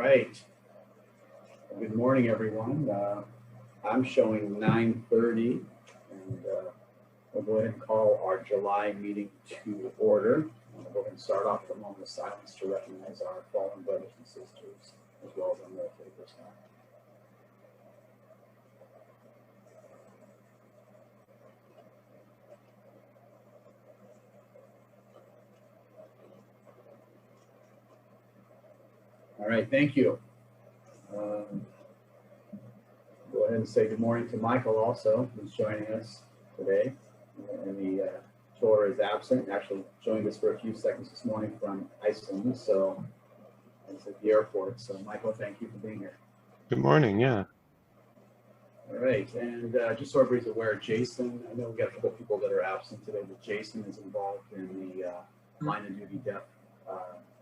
right. Good morning, everyone. I'm showing 9:30, and we'll go ahead and call our July meeting to order. We'll go ahead and start off with a moment of silence to recognize our fallen brothers and sisters, as well as our military personnel. All right, thank you. Go ahead and say good morning to Michael also, who's joining us today. And the tour is absent, actually joined us for a few seconds this morning from Iceland, so it's at the airport. So Michael, thank you for being here. Good morning, yeah. All right, and just so everybody's aware, Jason, I know we've got a couple of people that are absent today, but Jason is involved in the line of duty death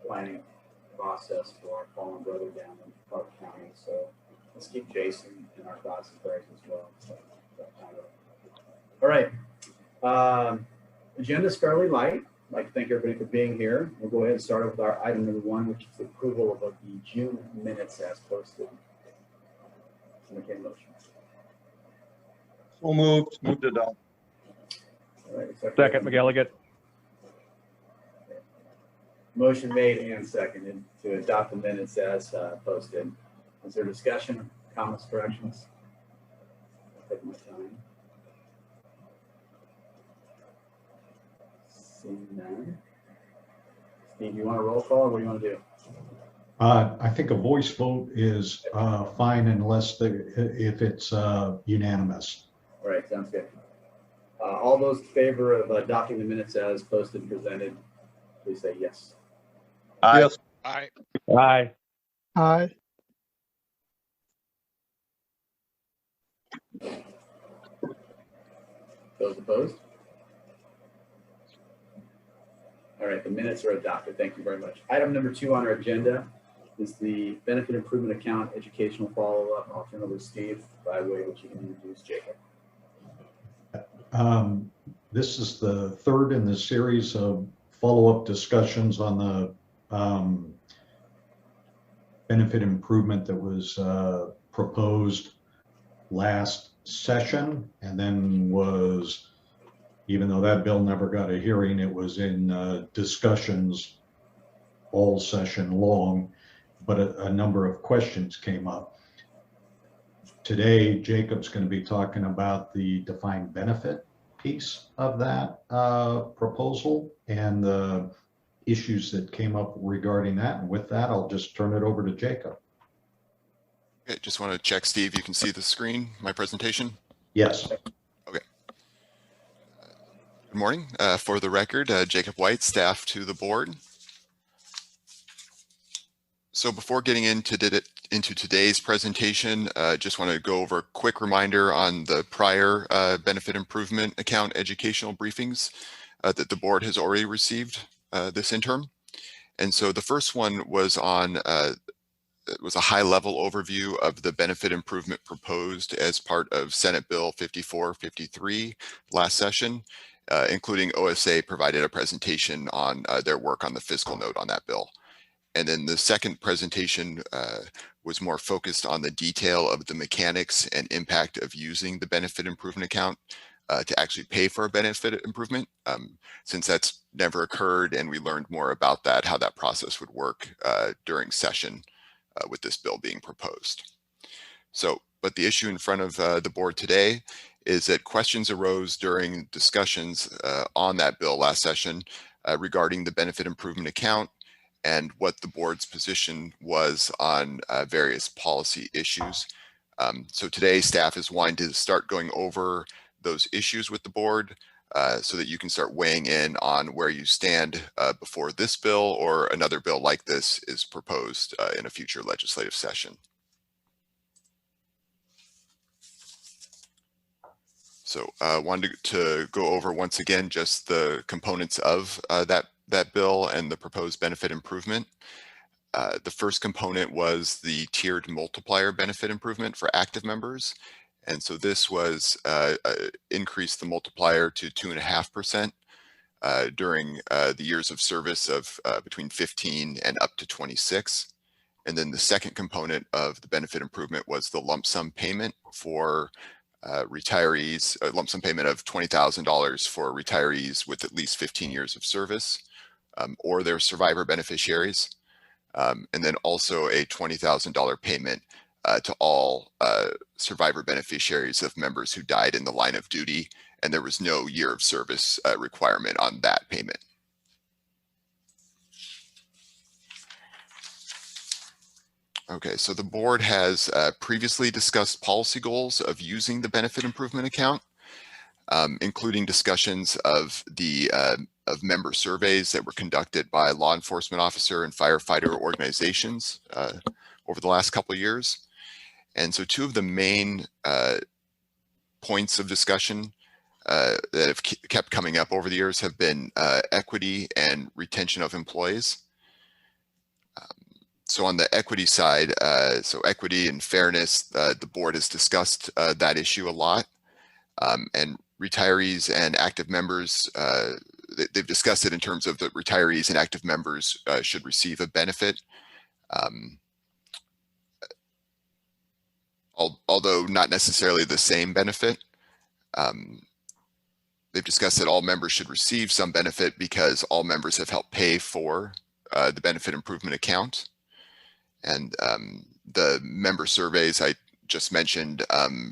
planning process for our fallen brother down in Clark County. So let's keep Jason in our thoughts and prayers as well. So, all right. Agenda is fairly light. I'd like to thank everybody for being here. We'll go ahead and start with our item number 1, which is the approval of the June minutes as posted. Okay, motion. So moved. Moved to adopt. All right, Second, McElligott. Motion made and seconded to adopt the minutes as posted. Is there discussion, comments, corrections? I'll take my time. Seeing none. Steve, you want a roll call or what do you want to do? I think a voice vote is fine unless if it's unanimous. All right, sounds good. All those in favor of adopting the minutes as posted and presented, please say yes. Aye. Yes. Aye. Aye. Aye. Those opposed? All right, the minutes are adopted. Thank you very much. Item number 2 on our agenda is the benefit improvement account educational follow-up. I'll turn over to Steve, by way which you can introduce Jacob. This is the third in the series of follow-up discussions on the benefit improvement that was proposed last session, and then was, even though that bill never got a hearing, it was in discussions all session long, but a number of questions came up. Today, Jacob's going to be talking about the defined benefit piece of that proposal and the issues that came up regarding that. And with that, I'll just turn it over to Jacob. Okay, just want to check, Steve, you can see the screen, my presentation? Yes. Okay. Good morning. For the record, Jacob White, staff to the board. So before getting into today's presentation, just want to go over a quick reminder on the prior benefit improvement account educational briefings that the board has already received this interim. And so the first one was on it was a high-level overview of the benefit improvement proposed as part of Senate Bill 5453 last session, including OSA provided a presentation on their work on the fiscal note on that bill. And then the second presentation was more focused on the detail of the mechanics and impact of using the benefit improvement account to actually pay for a benefit improvement, since that's never occurred and we learned more about that, how that process would work during session with this bill being proposed. So, but the issue in front of the board today is that questions arose during discussions on that bill last session regarding the benefit improvement account and what the board's position was on various policy issues. So today staff is wanting to start going over those issues with the board so that you can start weighing in on where you stand before this bill or another bill like this is proposed in a future legislative session. So I wanted to go over once again just the components of that bill and the proposed benefit improvement. The first component was the tiered multiplier benefit improvement for active members. And so this was increased the multiplier to 2.5% during the years of service of between 15 and up to 26. And then the second component of the benefit improvement was the lump sum payment for retirees, a lump sum payment of $20,000 for retirees with at least 15 years of service or their survivor beneficiaries. And then also a $20,000 payment to all survivor beneficiaries of members who died in the line of duty, and there was no year of service requirement on that payment. Okay, so the board has previously discussed policy goals of using the benefit improvement account, including discussions of the of member surveys that were conducted by law enforcement officer and firefighter organizations over the last couple of years. And so two of the main points of discussion that have kept coming up over the years have been equity and retention of employees. So on the equity side, so equity and fairness, the board has discussed that issue a lot. And retirees and active members, they've discussed it in terms of the retirees and active members should receive a benefit. Although not necessarily the same benefit. They've discussed that all members should receive some benefit because all members have helped pay for the benefit improvement account. And the member surveys I just mentioned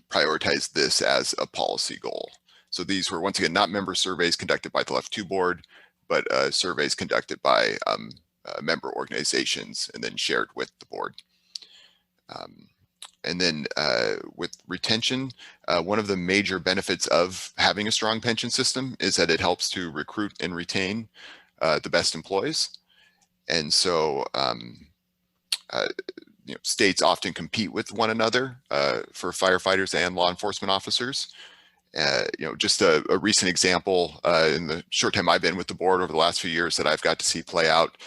prioritize this as a policy goal. So these were, once again, not member surveys conducted by the LEF2 board, but surveys conducted by member organizations and then shared with the board. And then with retention, one of the major benefits of having a strong pension system is that it helps to recruit and retain the best employees. And so states often compete with one another for firefighters and law enforcement officers. Just a recent example in the short time I've been with the board over the last few years that I've got to see play out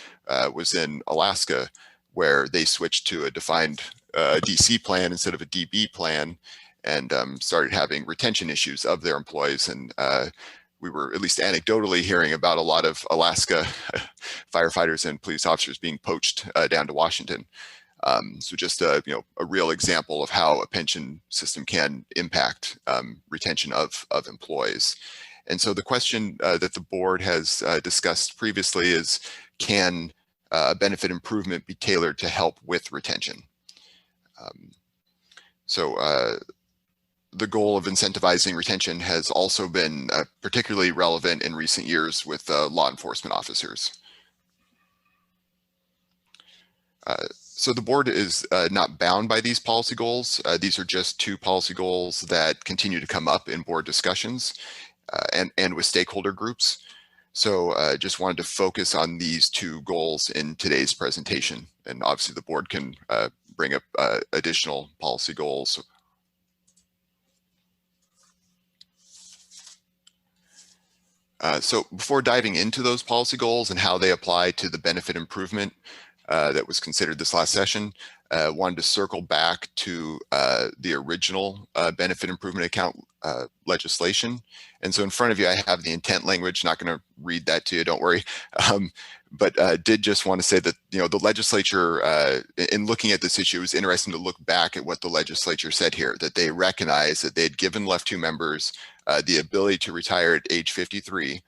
was in Alaska, where they switched to a defined DC plan instead of a DB plan, and started having retention issues of their employees. And we were, at least anecdotally, hearing about a lot of Alaska firefighters and police officers being poached down to Washington. So just a real example of how a pension system can impact retention of employees. And so the question that the board has discussed previously is, can benefit improvement be tailored to help with retention? The goal of incentivizing retention has also been particularly relevant in recent years with law enforcement officers. So the board is not bound by these policy goals. These are just two policy goals that continue to come up in board discussions and with stakeholder groups. So just wanted to focus on these two goals in today's presentation. And obviously the board can bring up additional policy goals. So before diving into those policy goals and how they apply to the benefit improvement that was considered this last session, wanted to circle back to the original benefit improvement account legislation. And so in front of you, I have the intent language, not going to read that to you, don't worry. But did just want to say that, the legislature, in looking at this issue, it was interesting to look back at what the legislature said here, that they recognized that they had given LEF2 members the ability to retire at age 53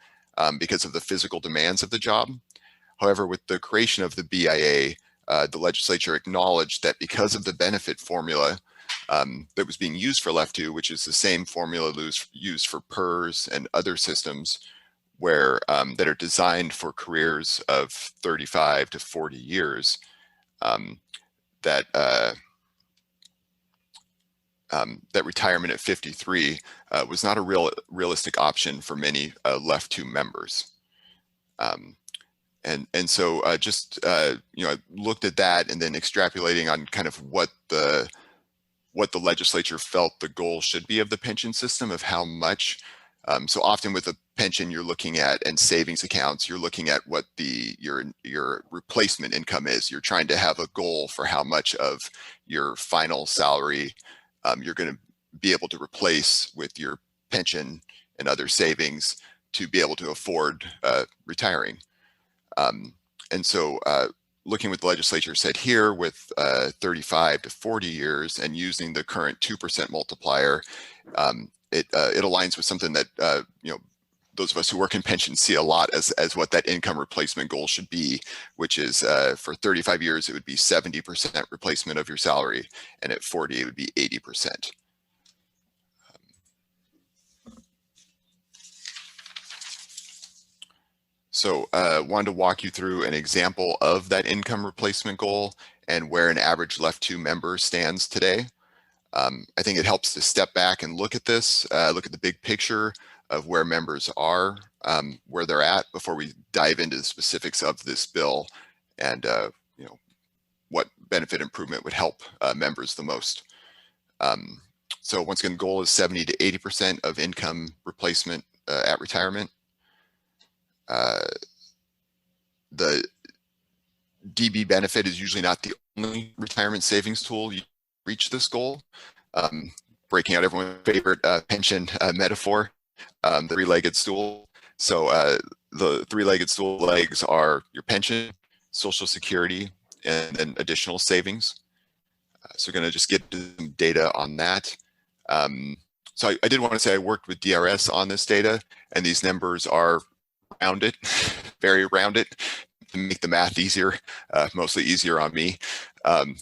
because of the physical demands of the job. However, with the creation of the BIA, the legislature acknowledged that because of the benefit formula that was being used for LEF2, which is the same formula used for PERS and other systems where that are designed for careers of 35 to 40 years, that retirement at 53 was not a realistic option for many LEF2 members. And so just I looked at that and then extrapolating on kind of what the legislature felt the goal should be of the pension system, of how much. So often with a pension, you're looking at, and savings accounts, you're looking at what your replacement income is. You're trying to have a goal for how much of your final salary you're going to be able to replace with your pension and other savings to be able to afford retiring. And so looking what the legislature said here with 35 to 40 years and using the current 2% multiplier, it aligns with something that those of us who work in pensions see a lot as what that income replacement goal should be, which is for 35 years it would be 70% replacement of your salary, and at 40 it would be 80%. So wanted to walk you through an example of that income replacement goal and where an average left to member stands today. I think it helps to step back and look at this, look at the big picture of where members are, where they're at before we dive into the specifics of this bill and what benefit improvement would help members the most. So once again, the goal is 70 to 80% of income replacement at retirement. The DB benefit is usually not the only retirement savings tool you reach this goal. Breaking out everyone's favorite pension metaphor, the three-legged stool. So the three-legged stool legs are your pension, Social Security, and then additional savings. So we're going to just get some data on that. So I did want to say I worked with DRS on this data, and these numbers are rounded, very rounded, to make the math easier, mostly easier on me.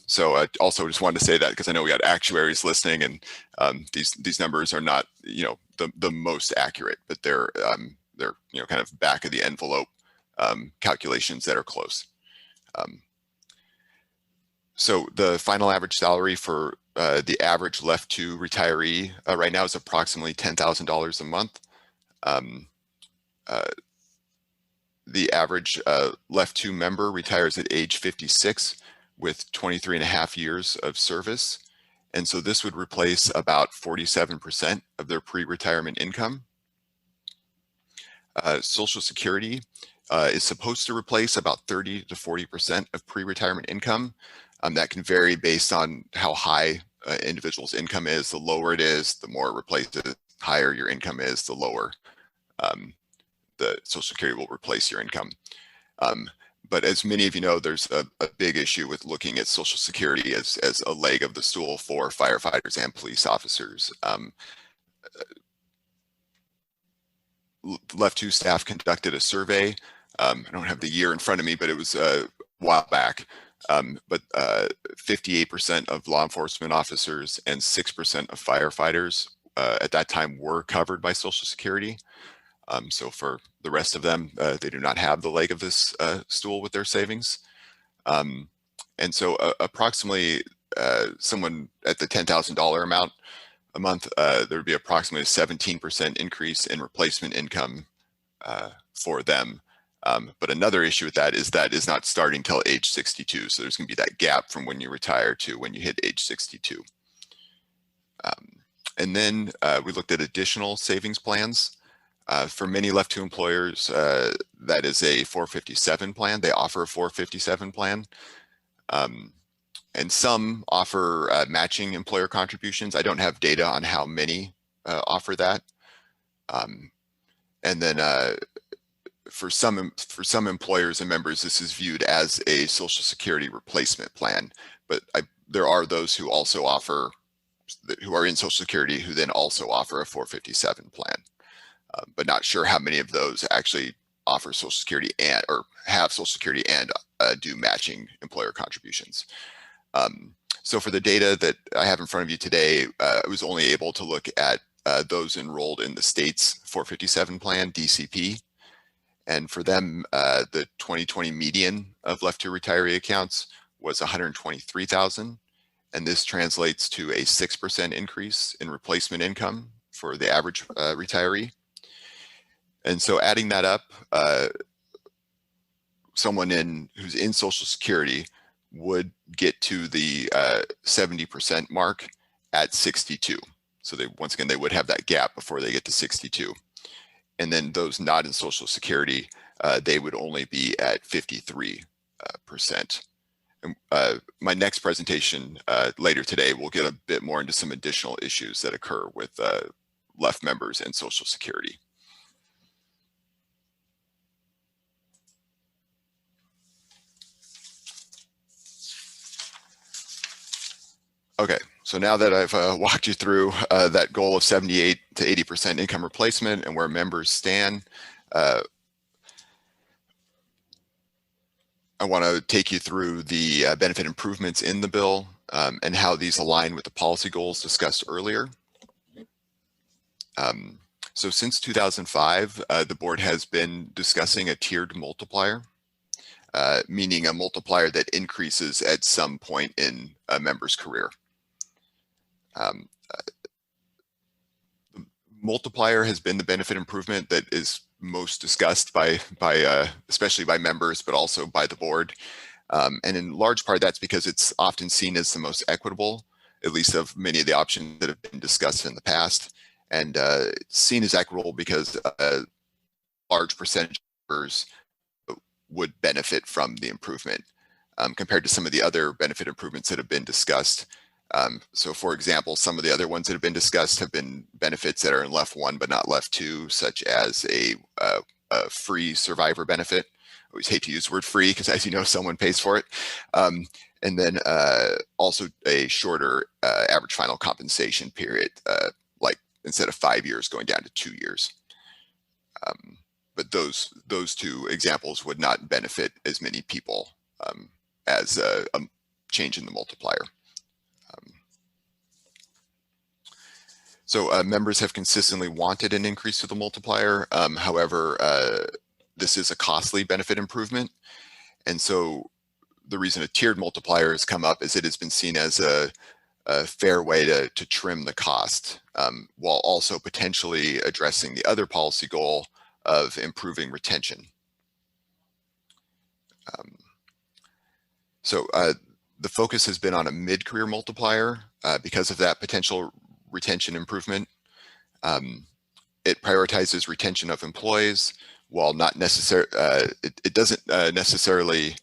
So I also just wanted to say that because I know we got actuaries listening, and these numbers are not the most accurate, but they're kind of back of the envelope calculations that are close. So the final average salary for the average left to retiree right now is approximately $10,000 a month. The average left to member retires at age 56 with 23 and a half years of service. And so this would replace about 47% of their pre-retirement income. Social Security is supposed to replace about 30 to 40% of pre-retirement income. That can vary based on how high individual's income is. The lower it is, the more it replaces. Higher your income is, the lower the Social Security will replace your income. But as many of you know, there's a big issue with looking at Social Security as a leg of the stool for firefighters and police officers. Left to staff conducted a survey. I don't have the year in front of me, but it was a while back. But 58% of law enforcement officers and 6% of firefighters at that time were covered by Social Security. So for the rest of them, they do not have the leg of this stool with their savings. And so approximately someone at the $10,000 amount a month, there would be approximately a 17% increase in replacement income for them. But another issue with that is not starting till age 62. So there's going to be that gap from when you retire to when you hit age 62. And then we looked at additional savings plans. For many left to employers, that is a 457 plan. They offer a 457 plan. And some offer matching employer contributions. I don't have data on how many offer that. And then for some employers and members, this is viewed as a Social Security replacement plan. But there are those who also offer, who are in Social Security, who then also offer a 457 plan. But not sure how many of those actually offer Social Security and or have Social Security and do matching employer contributions. So for the data that I have in front of you today, I was only able to look at those enrolled in the state's 457 plan, DCP. And for them, the 2020 median of left to retiree accounts was 123,000. And this translates to a 6% increase in replacement income for the average retiree. And so adding that up, someone who's in Social Security would get to the 70% mark at 62. So once again, they would have that gap before they get to 62. And then those not in Social Security, they would only be at 53%. My next presentation later today, we'll get a bit more into some additional issues that occur with left members and Social Security. Okay, so now that I've walked you through that goal of 78 to 80% income replacement and where members stand, I want to take you through the benefit improvements in the bill and how these align with the policy goals discussed earlier. So since 2005, the board has been discussing a tiered multiplier, meaning a multiplier that increases at some point in a member's career. The multiplier has been the benefit improvement that is most discussed by especially by members, but also by the board. And in large part, that's because it's often seen as the most equitable, at least of many of the options that have been discussed in the past. And it's seen as equitable because a large percentage of members would benefit from the improvement compared to some of the other benefit improvements that have been discussed. So for example, some of the other ones that have been discussed have been benefits that are in left 1 but not left 2, such as a free survivor benefit. I always hate to use the word free because, as you know, someone pays for it. And then also a shorter average final compensation period, like instead of 5 years going down to 2 years. But those two examples would not benefit as many people as a change in the multiplier. So members have consistently wanted an increase to the multiplier. However, this is a costly benefit improvement. And so the reason a tiered multiplier has come up is it has been seen as a fair way to trim the cost while also potentially addressing the other policy goal of improving retention. So the focus has been on a mid-career multiplier because of that potential retention improvement. It prioritizes retention of employees while not necessarily, it doesn't necessarily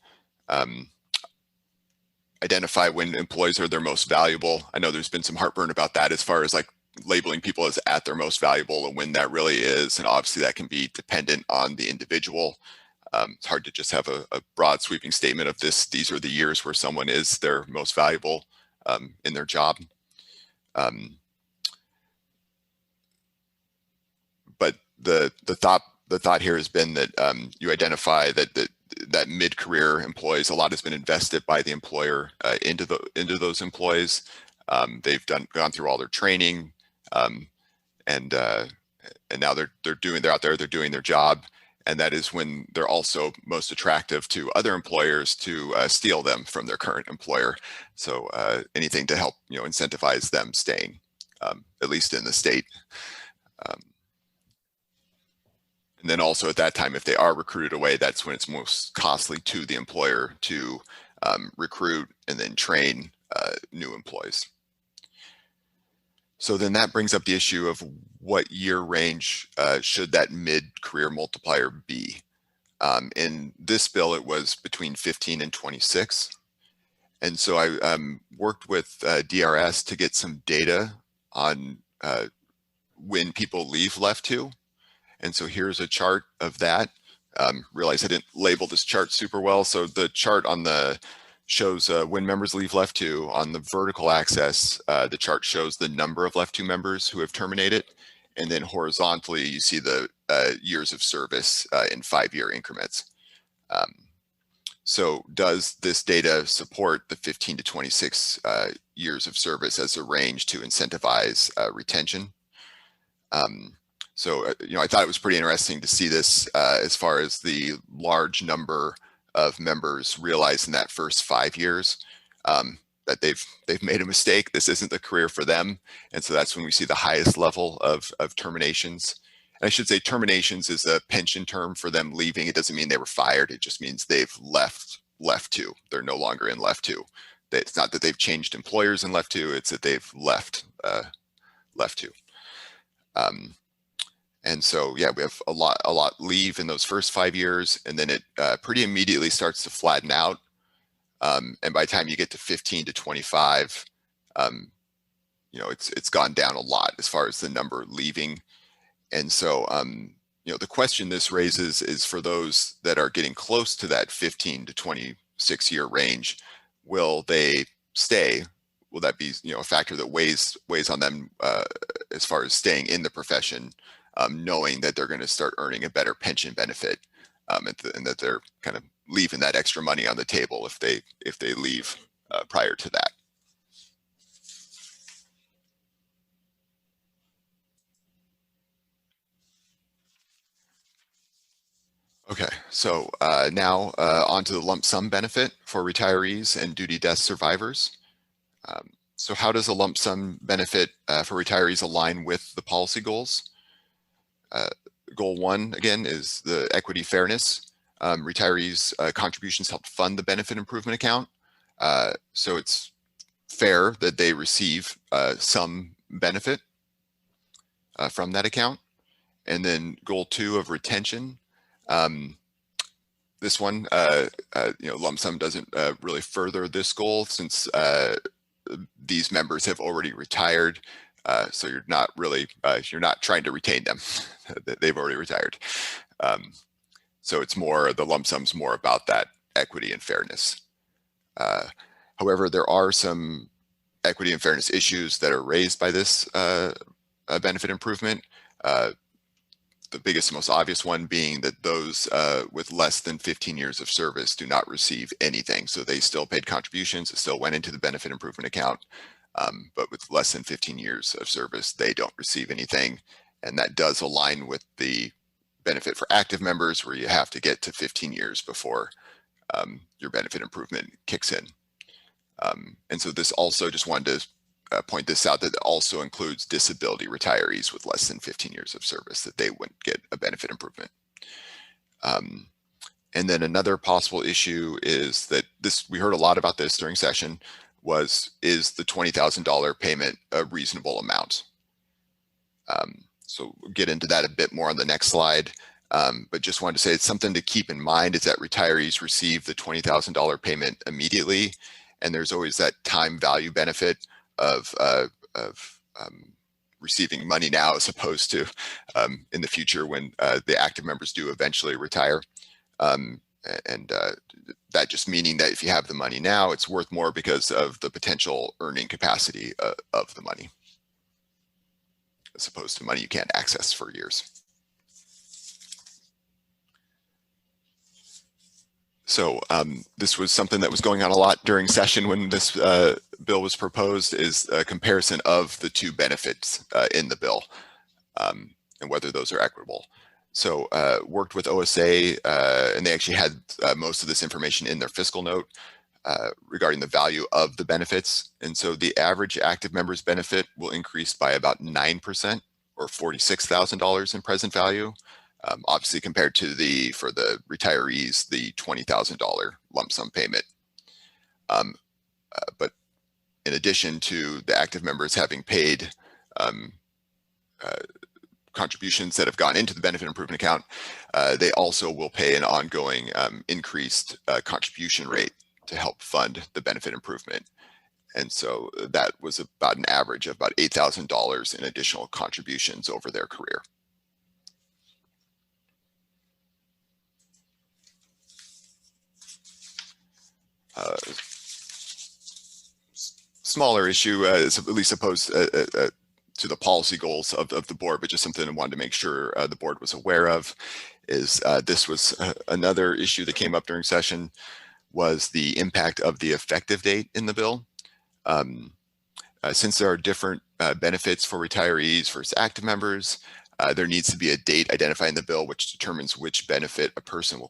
identify when employees are their most valuable. I know there's been some heartburn about that as far as like labeling people as at their most valuable and when that really is. And obviously that can be dependent on the individual. It's hard to just have a broad sweeping statement of these are the years where someone is their most valuable in their job. But the thought here has been that you identify that mid-career employees, a lot has been invested by the employer into those employees. They've gone through all their training, and now they're out there, they're doing their job, and that is when they're also most attractive to other employers to steal them from their current employer. So anything to help incentivize them staying, at least in the state. And then also at that time, if they are recruited away, that's when it's most costly to the employer to recruit and then train new employees. So then that brings up the issue of what year range should that mid-career multiplier be. In this bill, it was between 15 and 26. And so I worked with DRS to get some data on when people leave Left 2. And so here's a chart of that. Realize I didn't label this chart super well. So the chart on the shows when members leave Left 2. On the vertical axis, the chart shows the number of Left 2 members who have terminated. And then horizontally, you see the years of service in 5-year increments. So does this data support the 15 to 26 years of service as a range to incentivize retention? So, I thought it was pretty interesting to see this as far as the large number of members realize in that first 5 years that they've made a mistake. This isn't the career for them. And so that's when we see the highest level of terminations. And I should say terminations is a pension term for them leaving. It doesn't mean they were fired. It just means they've left Left 2. They're no longer in Left 2. It's not that they've changed employers in Left 2. It's that they've left Left 2. And so, yeah, we have a lot leave in those first 5 years, and then it pretty immediately starts to flatten out. And by the time you get to 15 to 25, it's gone down a lot as far as the number leaving. And so, the question this raises is for those that are getting close to that 15 to 26 year range, will they stay? will that be, a factor that weighs on them as far as staying in the profession, knowing that they're going to start earning a better pension benefit, and that they're kind of leaving that extra money on the table if they leave prior to that. Okay, so now on to the lump sum benefit for retirees and duty death survivors. So how does a lump sum benefit for retirees align with the policy goals? Goal 1, again, is the equity fairness. Retirees' contributions help fund the benefit improvement account. So it's fair that they receive some benefit from that account. And then goal 2 of retention. This one, lump sum doesn't really further this goal since these members have already retired. So you're not really, you're not trying to retain them. They've already retired. So it's more, the lump sum's more about that equity and fairness. However, there are some equity and fairness issues that are raised by this benefit improvement. The biggest, most obvious one being that those with less than 15 years of service do not receive anything. So they still paid contributions, it still went into the benefit improvement account, but with less than 15 years of service, they don't receive anything. And that does align with the benefit for active members, where you have to get to 15 years before your benefit improvement kicks in. And so this also, just wanted to point this out, that it also includes disability retirees with less than 15 years of service, that they wouldn't get a benefit improvement. And then another possible issue is that we heard a lot about this during session, is the $20,000 payment a reasonable amount? So we'll get into that a bit more on the next slide. But just wanted to say it's something to keep in mind, is that retirees receive the $20,000 payment immediately. And there's always that time value benefit of receiving money now as opposed to in the future when the active members do eventually retire. That just meaning that if you have the money now, it's worth more because of the potential earning capacity of the money, as opposed to money you can't access for years. So this was something that was going on a lot during session when this bill was proposed, is a comparison of the two benefits in the bill and whether those are equitable. So worked with OSA, and they actually had most of this information in their fiscal note regarding the value of the benefits. And so the average active members benefit will increase by about 9%, or $46,000 in present value. Obviously compared to for the retirees, the $20,000 lump sum payment. But in addition to the active members having paid contributions that have gone into the benefit improvement account, they also will pay an ongoing increased contribution rate to help fund the benefit improvement. And so that was about an average of about $8,000 in additional contributions over their career. Smaller issue, is at least opposed to the policy goals of the board, but just something I wanted to make sure the board was aware of, is this was another issue that came up during session, was the impact of the effective date in the bill. Since there are different benefits for retirees versus active members, there needs to be a date identified in the bill which determines which benefit a person will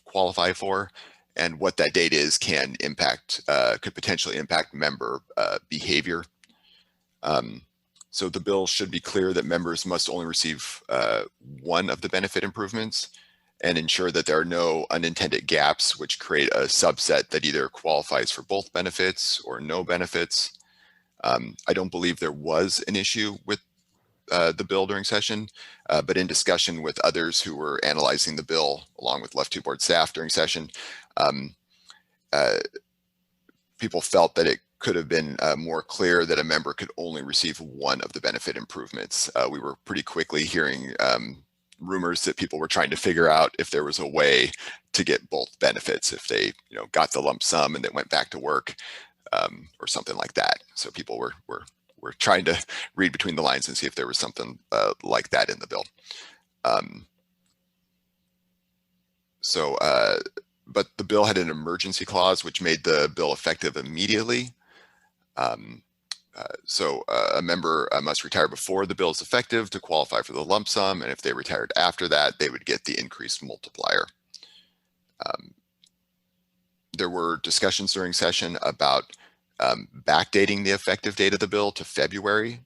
qualify for. And what that date is can impact, could potentially impact member behavior. So the bill should be clear that members must only receive one of the benefit improvements, and ensure that there are no unintended gaps which create a subset that either qualifies for both benefits or no benefits. I don't believe there was an issue with the bill during session, but in discussion with others who were analyzing the bill along with Left 2 board staff during session, people felt that it could have been more clear that a member could only receive one of the benefit improvements. We were pretty quickly hearing rumors that people were trying to figure out if there was a way to get both benefits if they got the lump sum and then went back to work. or something like that. So people were trying to read between the lines and see if there was something like that in the bill. But the bill had an emergency clause which made the bill effective immediately. So a member must retire before the bill is effective to qualify for the lump sum, and if they retired after that, they would get the increased multiplier. There were discussions during session about backdating the effective date of the bill to February,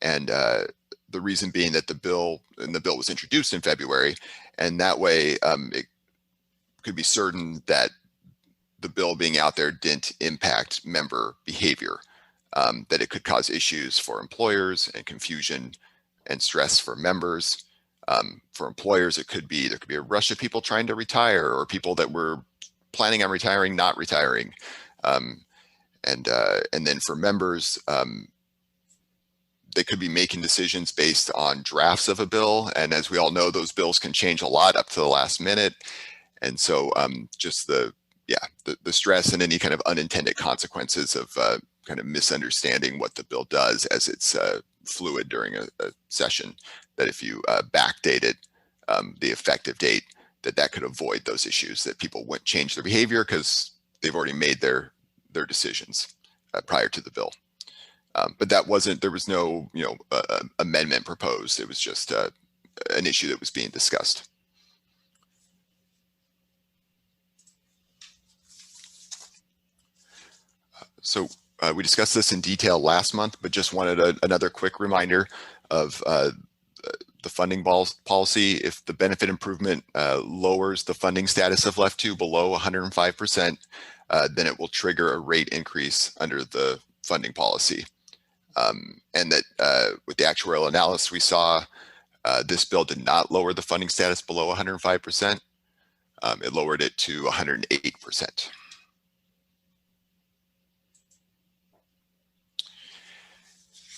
and the reason being that the bill was introduced in February, and that way it could be certain that the bill being out there didn't impact member behavior, that it could cause issues for employers and confusion and stress for members. For employers, there could be a rush of people trying to retire, or people that were planning on retiring, not retiring. And then for members, they could be making decisions based on drafts of a bill. And as we all know, those bills can change a lot up to the last minute. And so just the stress and any kind of unintended consequences of kind of misunderstanding what the bill does as it's fluid during a session, that if you backdated the effective date, that could avoid those issues, that people wouldn't change their behavior because they've already made their decisions prior to the bill. But there was no amendment proposed. It was just an issue that was being discussed. So we discussed this in detail last month, but just wanted another quick reminder of the funding policy. If the benefit improvement lowers the funding status of LEF 2 below 105%, then it will trigger a rate increase under the funding policy. And that with the actuarial analysis we saw, this bill did not lower the funding status below 105%. It lowered it to 108%.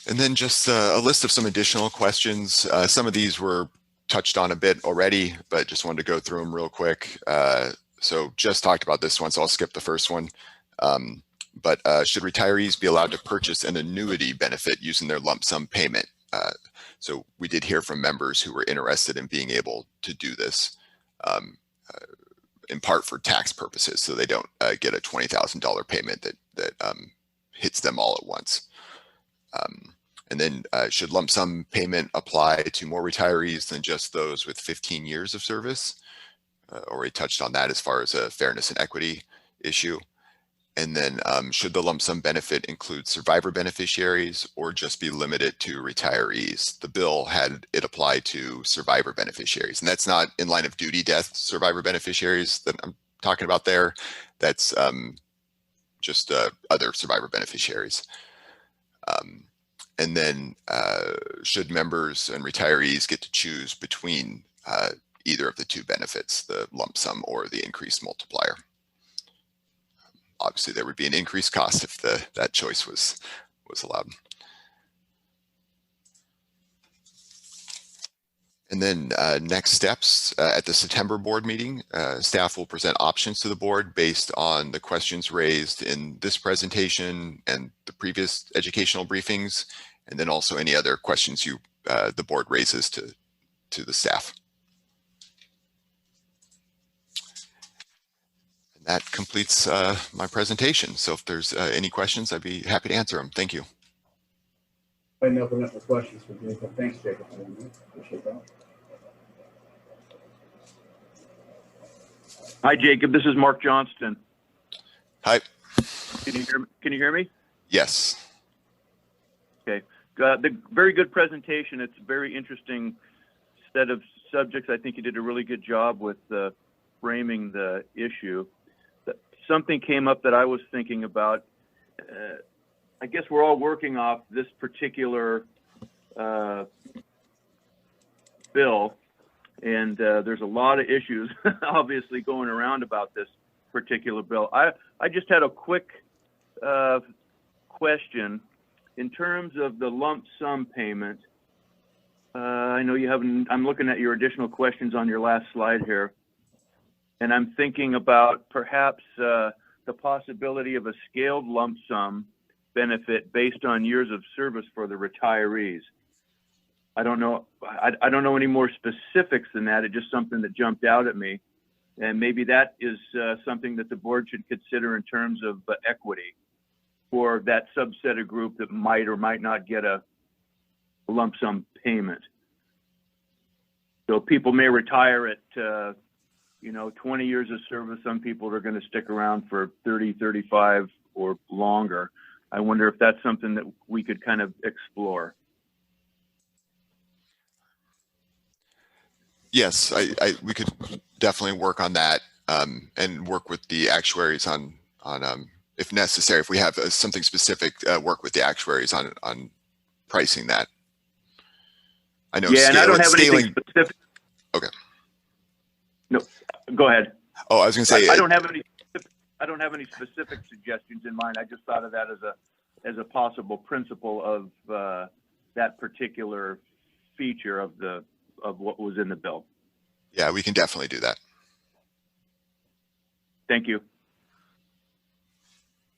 And then just a list of some additional questions. Some of these were touched on a bit already, but just wanted to go through them real quick. So just talked about this one, so I'll skip the first one. But should retirees be allowed to purchase an annuity benefit using their lump sum payment? So we did hear from members who were interested in being able to do this, in part for tax purposes, so they don't get a $20,000 payment that hits them all at once. And then should lump sum payment apply to more retirees than just those with 15 years of service? Already touched on that as far as a fairness and equity issue. And then should the lump sum benefit include survivor beneficiaries or just be limited to retirees? The bill had it apply to survivor beneficiaries, and that's not in line of duty death survivor beneficiaries that I'm talking about there. That's just other survivor beneficiaries. And then should members and retirees get to choose between either of the two benefits, the lump sum or the increased multiplier? Obviously, there would be an increased cost if that choice was allowed. And then next steps at the September board meeting, staff will present options to the board based on the questions raised in this presentation and the previous educational briefings, and then also any other questions the board raises to the staff. And that completes my presentation. So if there's any questions, I'd be happy to answer them. Thank you. I didn't open up for questions for Jacob. Thanks, Jacob. Appreciate that. Hi, Jacob. This is Mark Johnston. Hi. Can you hear me? Yes. Okay. The very good presentation. It's a very interesting set of subjects. I think you did a really good job with framing the issue. Something came up that I was thinking about. I guess we're all working off this particular bill, and there's a lot of issues obviously going around about this particular bill. I just had a quick question in terms of the lump sum payment. I know you haven't, I'm looking at your additional questions on your last slide here, and I'm thinking about perhaps the possibility of a scaled lump sum benefit based on years of service for the retirees. I don't know. I don't know any more specifics than that. It's just something that jumped out at me. And maybe that is something that the board should consider in terms of equity for that subset of group that might or might not get a lump sum payment. So people may retire at, 20 years of service. Some people are going to stick around for 30, 35 or longer. I wonder if that's something that we could kind of explore. Yes, we could definitely work on that, and work with the actuaries on if necessary, if we have something specific, work with the actuaries on pricing that. I know. Yeah, and I don't have anything specific. Okay. No, go ahead. Oh, I was going to say I don't have any specific suggestions in mind. I just thought of that as a possible principle of that particular feature of what was in the bill. Yeah, we can definitely do that. Thank you.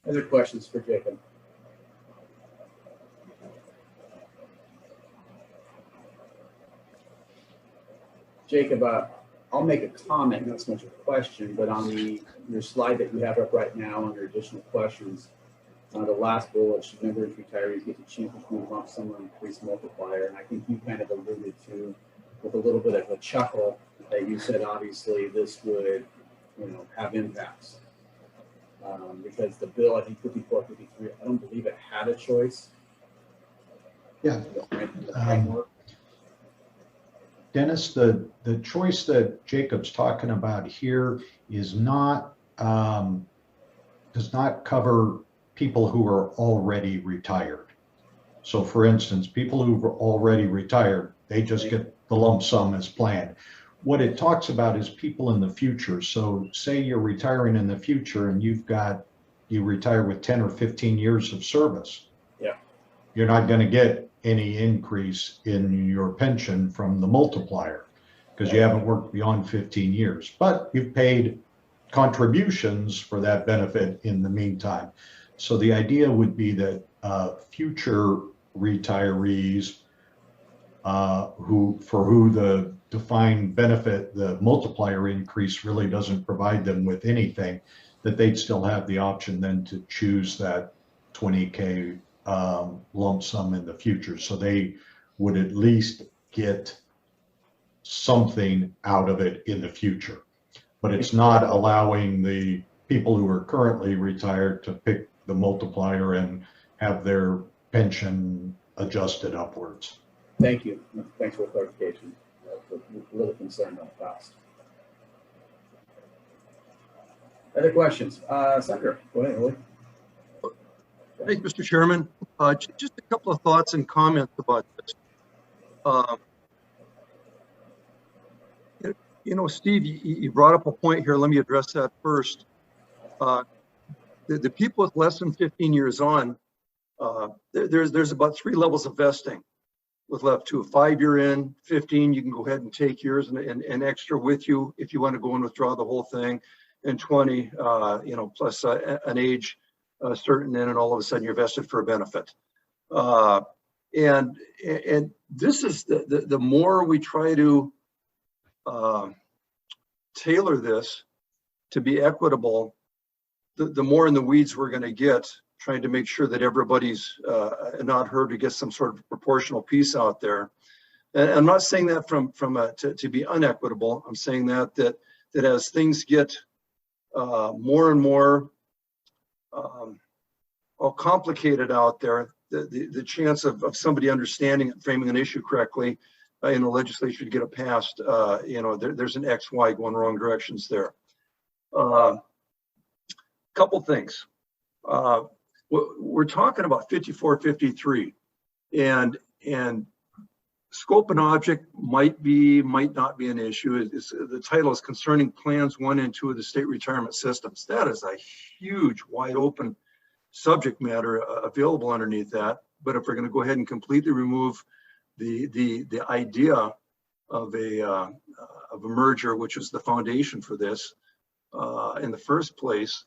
Other questions for Jacob? Jacob, I'll make a comment, not so much a question, but on your slide that you have up right now under additional questions, the last bullet, should members retirees get to choose between lump sum or increased multiplier, and I think you kind of alluded to, with a little bit of a chuckle, that you said obviously this would, have impacts. Because the bill, I think 54, 53, I don't believe it had a choice. Yeah. Dennis, the choice that Jacob's talking about here is not, does not cover people who are already retired. So for instance, people who've already retired, they just get the lump sum as planned. What it talks about is people in the future. So say you're retiring in the future and you retire with 10 or 15 years of service. Yeah. You're not going to get any increase in your pension from the multiplier because you haven't worked beyond 15 years, but you've paid contributions for that benefit in the meantime. So the idea would be that future retirees for who the defined benefit, the multiplier increase really doesn't provide them with anything, that they'd still have the option then to choose that 20K lump sum in the future. So they would at least get something out of it in the future. But it's not allowing the people who are currently retired to pick the multiplier and have their pension adjusted upwards. Thank you. Thanks for the clarification. A little concerned on the cost. Other questions? Senator, go ahead, Willie. Thank you, Mr. Chairman. Just a couple of thoughts and comments about this. Steve, you brought up a point here. Let me address that first. The people with less than 15 years on, there's about 3 levels of vesting with left to 5-year in, 15, you can go ahead and take yours and extra with you if you want to go and withdraw the whole thing, and 20, plus an age certain in, and all of a sudden you're vested for a benefit. And this is the more we try to tailor this to be equitable, the more in the weeds we're going to get, trying to make sure that everybody's not hurt to get some sort of proportional piece out there. And I'm not saying that to be unequitable. I'm saying that as things get more and more complicated out there, the chance of somebody understanding and framing an issue correctly in the legislature to get it passed, there's an XY going wrong directions there. Couple things. We're talking about 54, 53, and scope and object might not be an issue. The title is concerning plans 1 and 2 of the state retirement systems. That is a huge, wide open subject matter available underneath that. But if we're going to go ahead and completely remove the idea of a merger, which was the foundation for this in the first place,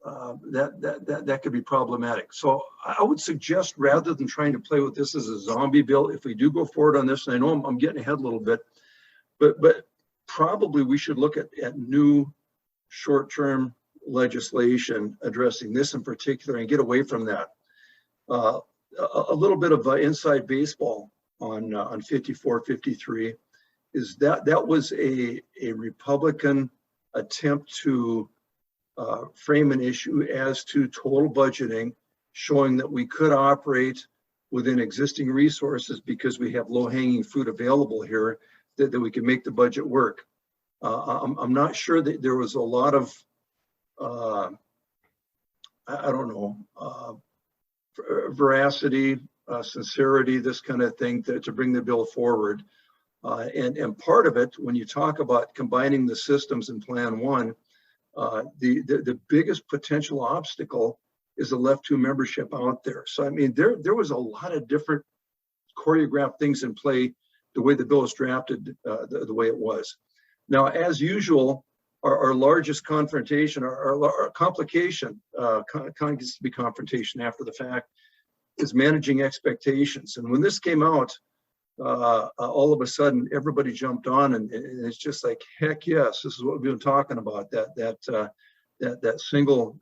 that could be problematic. So I would suggest, rather than trying to play with this as a zombie bill, if we do go forward on this, and I know I'm getting ahead a little bit, but probably we should look at new short-term legislation addressing this in particular and get away from that. A little bit of inside baseball on 5453 is that was a Republican attempt to frame an issue as to total budgeting, showing that we could operate within existing resources because we have low-hanging fruit available here, that we can make the budget work. I'm not sure that there was a lot of, I don't know, veracity, sincerity, this kind of thing to bring the bill forward. And part of it, when you talk about combining the systems in Plan 1, the biggest potential obstacle is the Left 2 membership out there. So, I mean, there was a lot of different choreographed things in play, the way the bill was drafted, the way it was. Now, as usual, our largest confrontation, our complication, gets to be confrontation after the fact, is managing expectations. And when this came out, all of a sudden everybody jumped on, and it's just like, heck yes, this is what we've been talking about, that single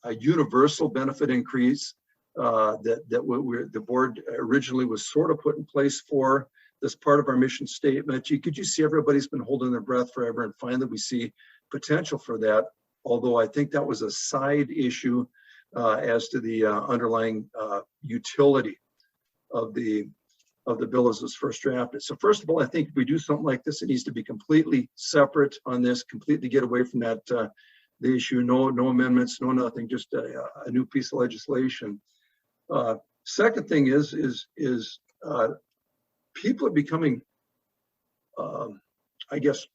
a universal benefit increase that the board originally was sort of put in place for this part of our mission statement. Could you see everybody's been holding their breath forever, and finally we see potential for that, although I think that was a side issue as to the underlying utility of the bill as it was first drafted. So first of all, I think if we do something like this, it needs to be completely separate on this, completely get away from that the issue, no amendments, no nothing, just a new piece of legislation. Second thing is people are becoming, I guess,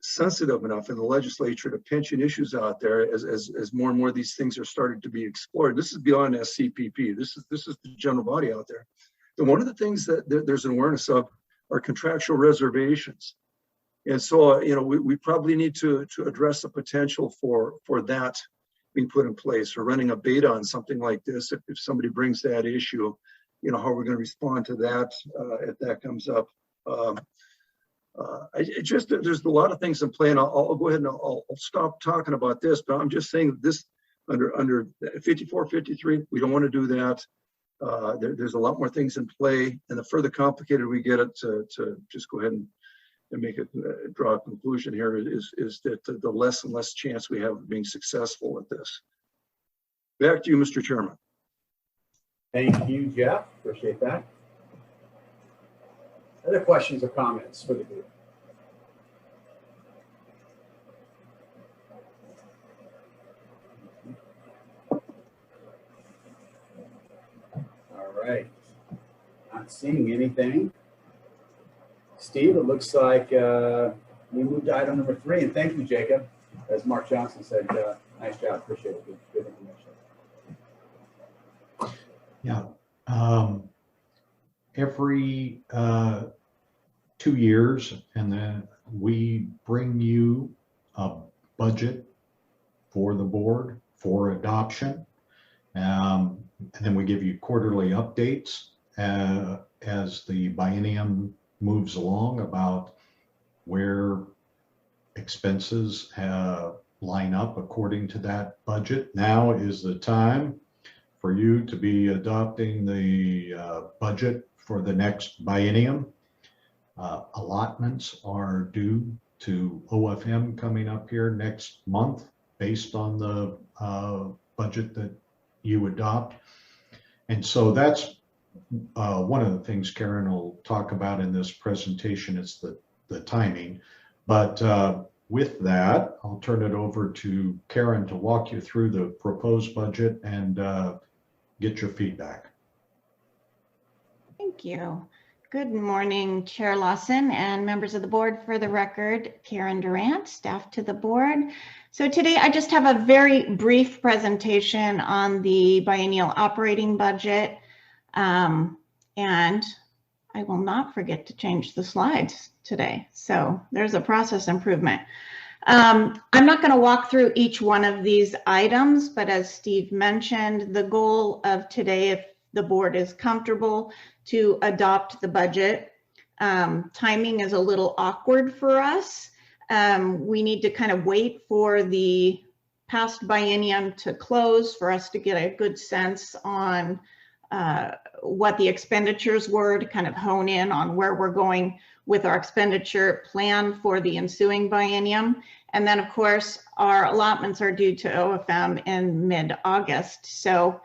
sensitive enough in the legislature to pension issues out there as more and more of these things are starting to be explored. This is beyond SCPP. This is the general body out there. And one of the things that there's an awareness of are contractual reservations. And so, we probably need to address the potential for that being put in place, or running a beta on something like this. If somebody brings that issue, how are we going to respond to that if that comes up? There's a lot of things in play, and I'll go ahead and I'll stop talking about this, but I'm just saying that this under 5453, we don't want to do that. There's a lot more things in play, and the further complicated we get it to just go ahead and make it draw a conclusion here is that the less and less chance we have of being successful at this. Back to you, Mr. Chairman. Thank you, Jeff. Appreciate that. Other questions or comments for the group? All right. Not seeing anything. Steve, it looks like we moved to item number 3, and thank you, Jacob. As Mark Johnson said, nice job. Appreciate it. Good information. Yeah. Every 2 years, and then we bring you a budget for the board for adoption. And then we give you quarterly updates as the biennium moves along about where expenses line up according to that budget. Now is the time for you to be adopting the budget for the next biennium. Allotments are due to OFM coming up here next month based on the budget that you adopt. And so that's one of the things Karen will talk about in this presentation is the timing. But with that, I'll turn it over to Karen to walk you through the proposed budget and get your feedback. Thank you. Good morning, Chair Lawson and members of the board. For the record, Karen Durant, staff to the board. So today I just have a very brief presentation on the biennial operating budget. And I will not forget to change the slides today. So there's a process improvement. I'm not going to walk through each one of these items, but as Steve mentioned, the goal of today, if the board is comfortable to adopt the budget, timing is a little awkward for us. We need to kind of wait for the past biennium to close for us to get a good sense on what the expenditures were, to kind of hone in on where we're going with our expenditure plan for the ensuing biennium. And then of course, our allotments are due to OFM in mid-August. So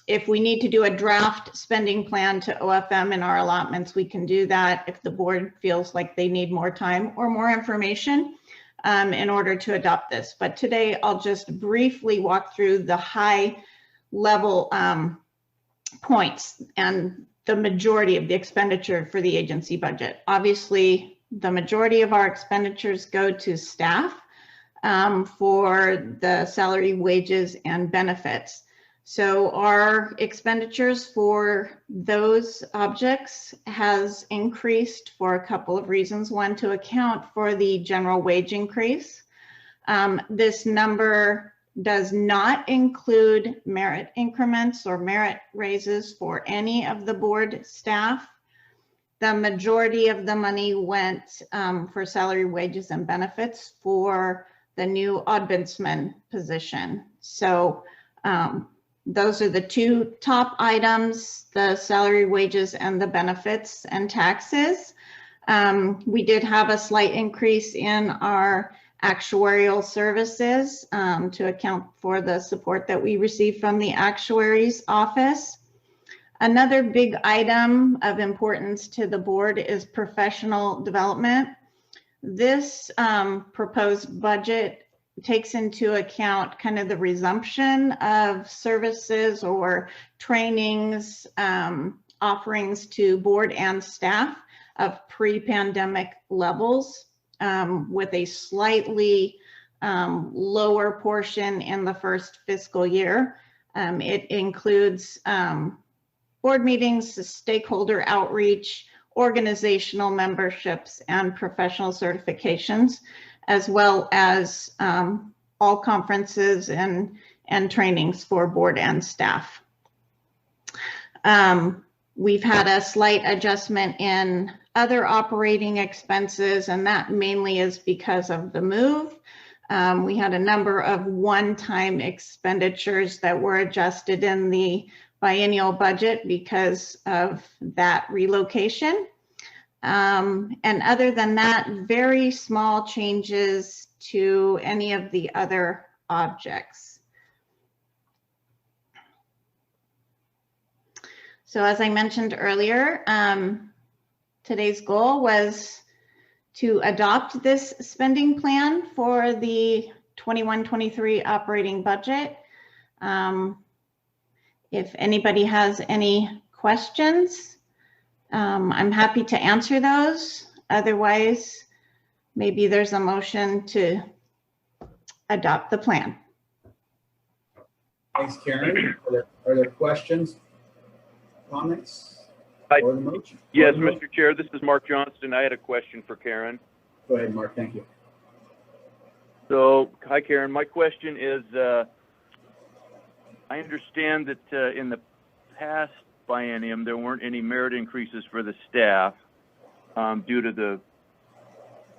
if we need to do a draft spending plan to OFM in our allotments, we can do that if the board feels like they need more time or more information in order to adopt this. But today I'll just briefly walk through the high level points and the majority of the expenditure for the agency budget. Obviously, the majority of our expenditures go to staff for the salary, wages, and benefits. So our expenditures for those objects has increased for a couple of reasons. One, to account for the general wage increase. This number does not include merit increments or merit raises for any of the board staff. The majority of the money went for salary, wages, and benefits for the new ombudsman position. So those are the two top items, the salary, wages, and the benefits and taxes. We did have a slight increase in our actuarial services to account for the support that we receive from the actuary's office. Another big item of importance to the board is professional development. This proposed budget takes into account kind of the resumption of services or trainings, offerings to board and staff of pre-pandemic levels, with a slightly lower portion in the first fiscal year. It includes board meetings, stakeholder outreach, organizational memberships, and professional certifications, as well as all conferences and trainings for board and staff. We've had a slight adjustment in other operating expenses, and that mainly is because of the move. We had a number of one-time expenditures that were adjusted in the biennial budget because of that relocation. And other than that, very small changes to any of the other objects. So as I mentioned earlier, today's goal was to adopt this spending plan for the 21-23 operating budget. If anybody has any questions, I'm happy to answer those. Otherwise, maybe there's a motion to adopt the plan. Thanks, Karen. Are there questions, comments, or the motion? Yes, Mr. Chair, this is Mark Johnston. I had a question for Karen. Go ahead, Mark. Thank you. So, hi, Karen. My question is, I understand that in the past biennium, there weren't any merit increases for the staff due to the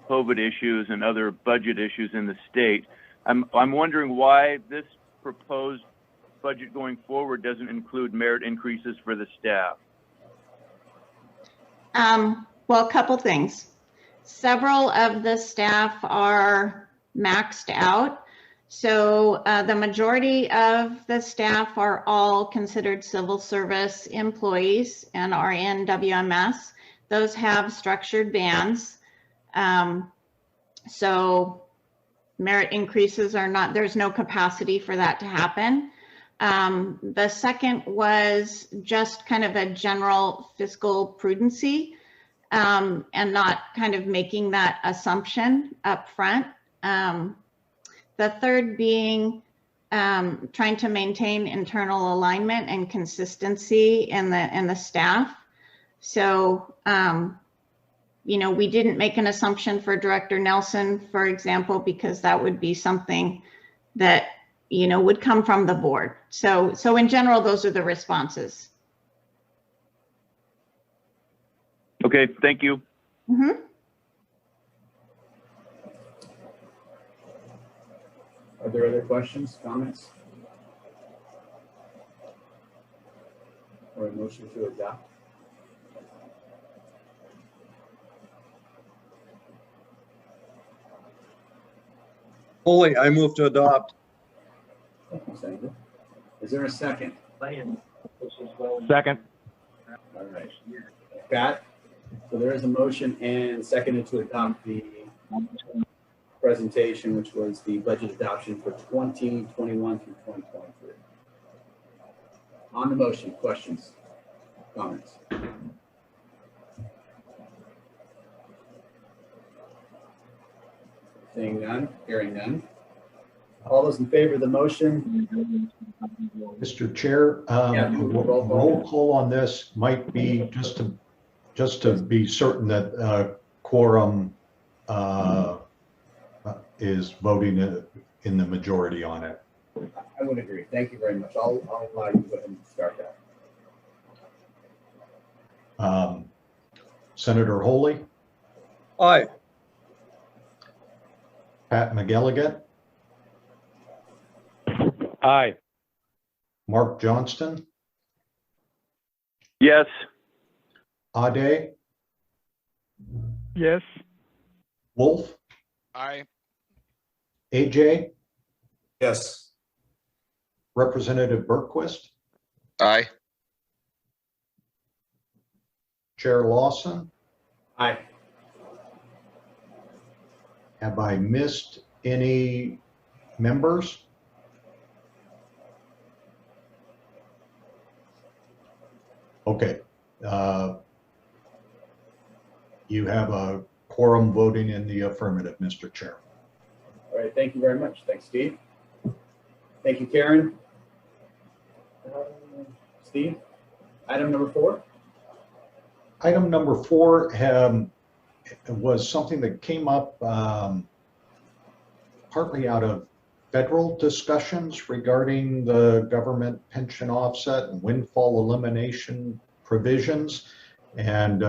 COVID issues and other budget issues in the state. I'm wondering why this proposed budget going forward doesn't include merit increases for the staff. Well, a couple things. Several of the staff are maxed out. So the majority of the staff are all considered civil service employees and are in WMS. Those have structured bands. So merit increases are not, there's no capacity for that to happen. The second was just kind of a general fiscal prudency and not kind of making that assumption up front. The third being trying to maintain internal alignment and consistency in the staff. So we didn't make an assumption for Director Nelson, for example, because that would be something that, would come from the board. So in general, those are the responses. Okay, thank you. Mhm. Are there other questions, comments? Or a motion to adopt? Foley, I move to adopt. Thank you, Senator. Is there a second? Second. All right. Pat, so there is a motion and seconded to adopt the presentation, which was the budget adoption for 2021 through 2023. On the motion, questions, comments? Seeing none, hearing none. All those in favor of the motion? Mr. Chair, Yeah, roll call. roll call on this might be just to be certain that quorum is voting in the majority on it. I would agree. Thank you very much. I'll allow you to go ahead and start that. Senator Holy, Aye. Pat McElligott, Aye. Mark Johnston, Yes. Ade, Yes. Wolf, Aye. AJ, Yes. Representative Bergquist, Aye. Chair Lawson. Aye. Have I missed any members? Okay. You have a quorum voting in the affirmative, Mr. Chair. All right, thank you very much. Thanks, Steve. Thank you, Karen. Steve, item number 4. Item number 4 was something that came up partly out of federal discussions regarding the government pension offset and windfall elimination provisions, and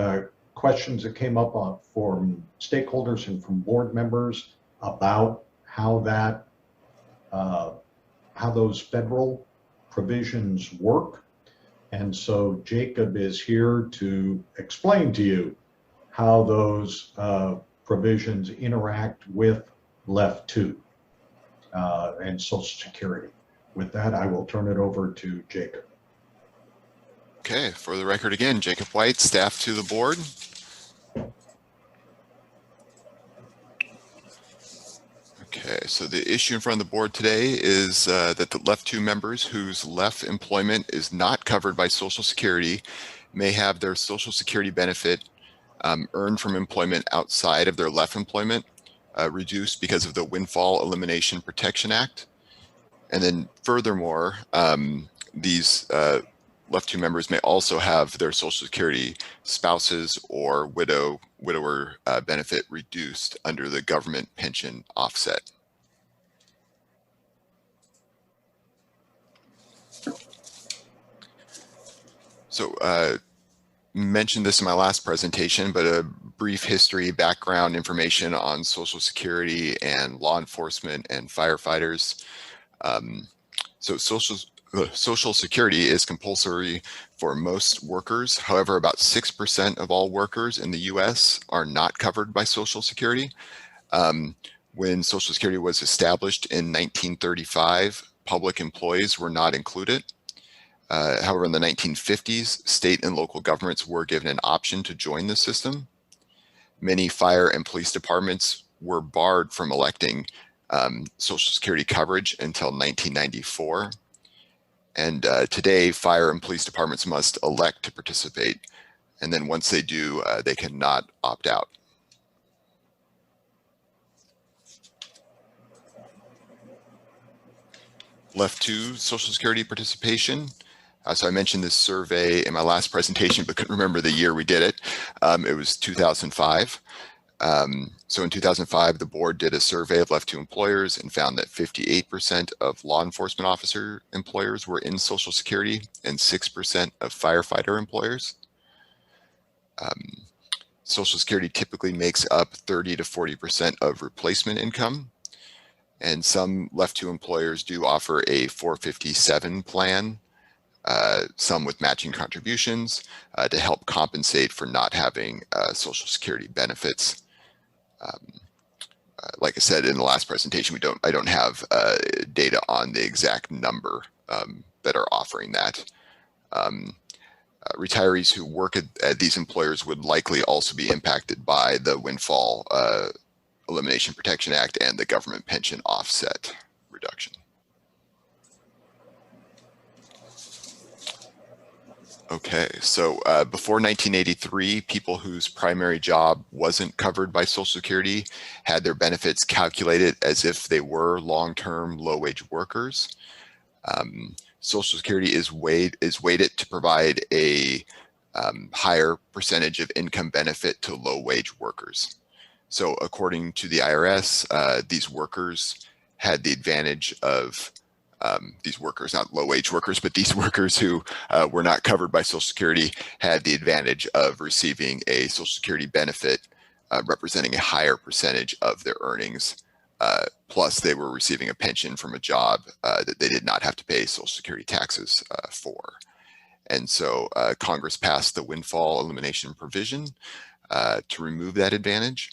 questions that came up from stakeholders and from board members about how those federal provisions work. And so Jacob is here to explain to you how those provisions interact with LEF 2 and Social Security. With that, I will turn it over to Jacob. Okay, for the record again, Jacob White, staff to the board. Okay, so the issue in front of the board today is that the LEF 2 members whose LEF employment is not covered by Social Security may have their Social Security benefit earned from employment outside of their LEF employment reduced because of the Windfall Elimination Protection Act. And then furthermore, these LEF 2 members may also have their Social Security spouses or widower benefit reduced under the government pension offset. So mentioned this in my last presentation, but a brief history, background information on Social Security and law enforcement and firefighters. So Social Security is compulsory for most workers. However, about 6% of all workers in the US are not covered by Social Security. When Social Security was established in 1935, public employees were not included. However, in the 1950s, state and local governments were given an option to join the system. Many fire and police departments were barred from electing Social Security coverage until 1994. And today, fire and police departments must elect to participate. And then once they do, they cannot opt out. LEF 2 Social Security participation. So I mentioned this survey in my last presentation, but couldn't remember the year we did it. It was 2005. So in 2005, the board did a survey of left to employers and found that 58% of law enforcement officer employers were in Social Security and 6% of firefighter employers. Social Security typically makes up 30 to 40% of replacement income. And some left to employers do offer a 457 plan, some with matching contributions to help compensate for not having Social Security benefits. Like I said in the last presentation, I don't have data on the exact number that are offering that. Retirees who work at these employers would likely also be impacted by the Windfall Elimination Protection Act and the government pension offset reduction. Okay, so before 1983, people whose primary job wasn't covered by Social Security had their benefits calculated as if they were long-term low-wage workers. Social Security is weighted to provide a higher percentage of income benefit to low-wage workers. So according to the IRS, these workers had the advantage of these workers, not low-wage workers, but these workers who were not covered by Social Security had the advantage of receiving a Social Security benefit representing a higher percentage of their earnings. Plus, they were receiving a pension from a job that they did not have to pay Social Security taxes for. And so Congress passed the windfall elimination provision to remove that advantage.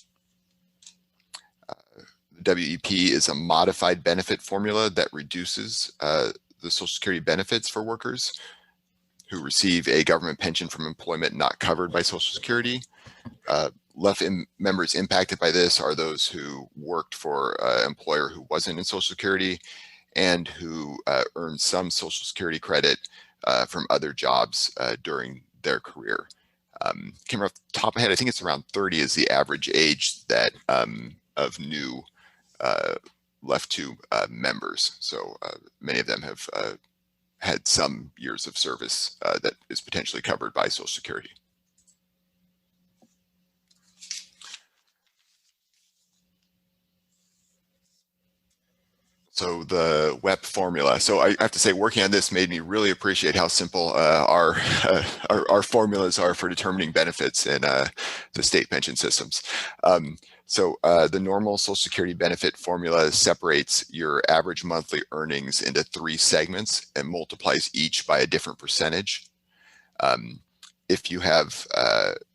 WEP is a modified benefit formula that reduces the Social Security benefits for workers who receive a government pension from employment not covered by Social Security. Members impacted by this are those who worked for an employer who wasn't in Social Security and who earned some Social Security credit from other jobs during their career. Came off the top of my head, I think it's around 30 is the average age that of new left to members. So many of them have had some years of service that is potentially covered by Social Security. So the WEP formula. So I have to say, working on this made me really appreciate how simple our formulas are for determining benefits in the state pension systems. So the normal Social Security benefit formula separates your average monthly earnings into 3 segments and multiplies each by a different percentage. If you have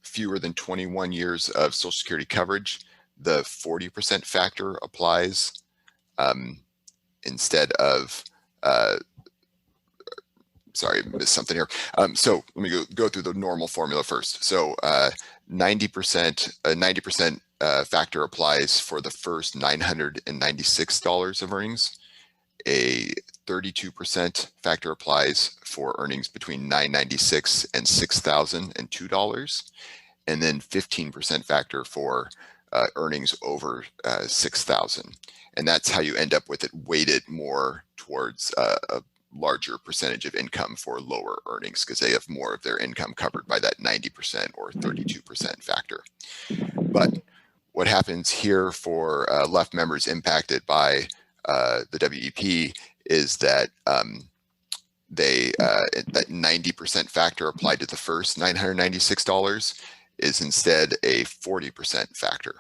fewer than 21 years of Social Security coverage, the 40% factor applies. Instead of, sorry, I missed something here. So let me go through the normal formula first. So 90% factor applies for the first $996 of earnings. A 32% factor applies for earnings between $996 and $6,002. And then 15% factor for earnings over $6,000. And that's how you end up with it weighted more towards a larger percentage of income for lower earnings because they have more of their income covered by that 90% or 32% factor. But what happens here for left members impacted by the WEP is that that 90% factor applied to the first $996 is instead a 40% factor.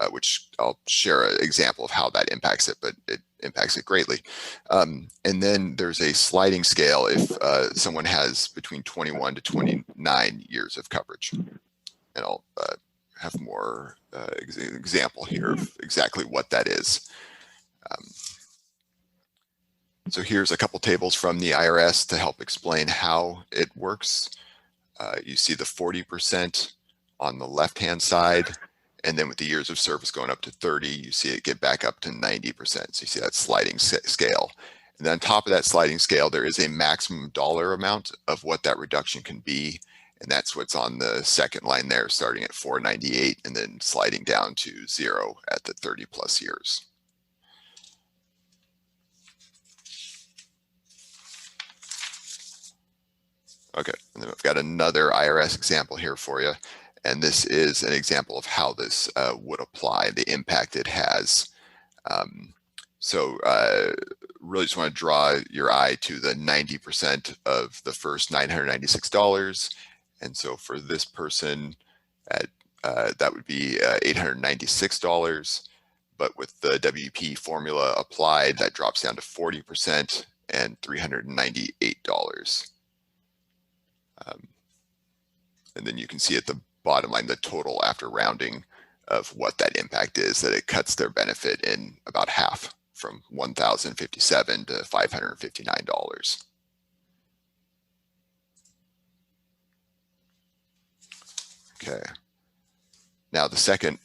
Which I'll share an example of how that impacts it, but it impacts it greatly. And then there's a sliding scale if someone has between 21 to 29 years of coverage. And I'll have more example here of exactly what that is. So here's a couple tables from the IRS to help explain how it works. You see the 40% on the left-hand side. And then with the years of service going up to 30, you see it get back up to 90%. So you see that sliding scale. And then on top of that sliding scale, there is a maximum dollar amount of what that reduction can be. And that's what's on the second line there, starting at $498 and then sliding down to 0 at the 30 plus years. Okay, and then I've got another IRS example here for you. And this is an example of how this would apply, the impact it has. Really just want to draw your eye to the 90% of the first $996. And so for this person, that would be $896. But with the WP formula applied, that drops down to 40% and $398. And then you can see at the bottom line the total after rounding of what that impact is, that it cuts their benefit in about half, from $1,057 to $559. Okay. Now the second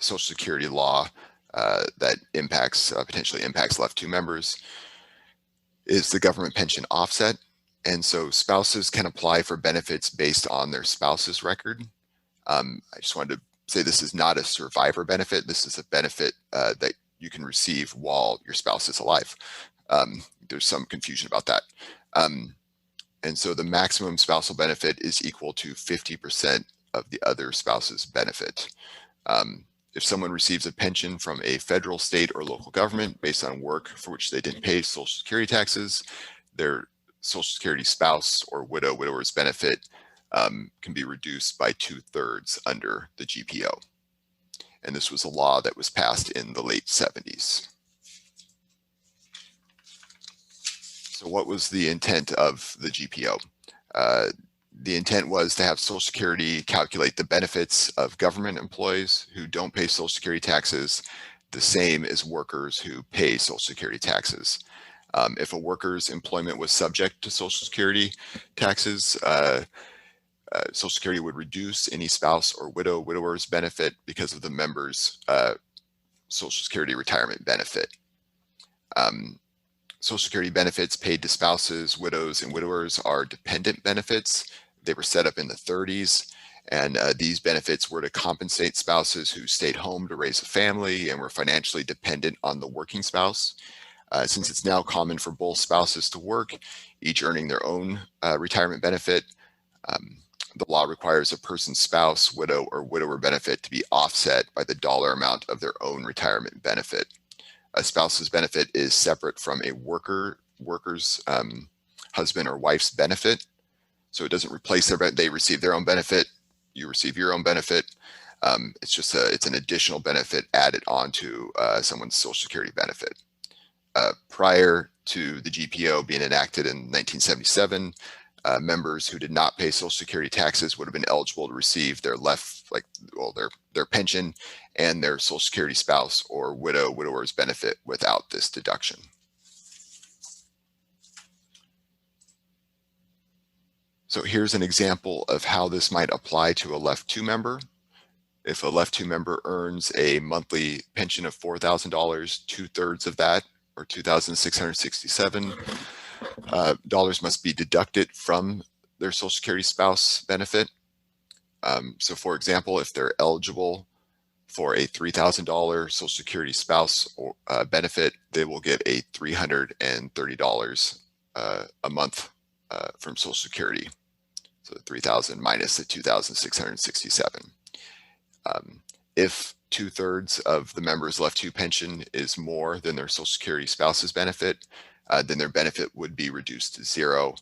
Social Security law that potentially impacts left two members is the government pension offset. And so spouses can apply for benefits based on their spouse's record. I just wanted to say this is not a survivor benefit. This is a benefit that you can receive while your spouse is alive. There's some confusion about that. And so the maximum spousal benefit is equal to 50% of the other spouse's benefit. If someone receives a pension from a federal, state, or local government based on work for which they didn't pay Social Security taxes, their Social Security spouse or widower's benefit can be reduced by 2/3 under the GPO. And this was a law that was passed in the late 70s. So what was the intent of the GPO? The intent was to have Social Security calculate the benefits of government employees who don't pay Social Security taxes the same as workers who pay Social Security taxes. If a worker's employment was subject to Social Security taxes, Social Security would reduce any spouse or widower's benefit because of the member's Social Security retirement benefit. Social Security benefits paid to spouses, widows, and widowers are dependent benefits. They were set up in the 30s, and these benefits were to compensate spouses who stayed home to raise a family and were financially dependent on the working spouse. Since it's now common for both spouses to work, each earning their own retirement benefit, the law requires a person's spouse, widow, or widower benefit to be offset by the dollar amount of their own retirement benefit. A spouse's benefit is separate from a worker's husband or wife's benefit. So it doesn't replace they receive their own benefit, you receive your own benefit. It's just it's an additional benefit added onto someone's Social Security benefit. Prior to the GPO being enacted in 1977, members who did not pay Social Security taxes would have been eligible to receive their their pension and their Social Security spouse or widower's benefit without this deduction. So here's an example of how this might apply to a left two member. If a left two member earns a monthly pension of $4,000, 2/3 of that, or $2,667 dollars, must be deducted from their Social Security spouse benefit. So for example, if they're eligible for a $3,000 Social Security spouse or, benefit, they will get a $330 a month from Social Security. So the 3,000 minus the 2,667. If 2/3 of the member's left two pension is more than their Social Security spouse's benefit, then their benefit would be reduced to zero.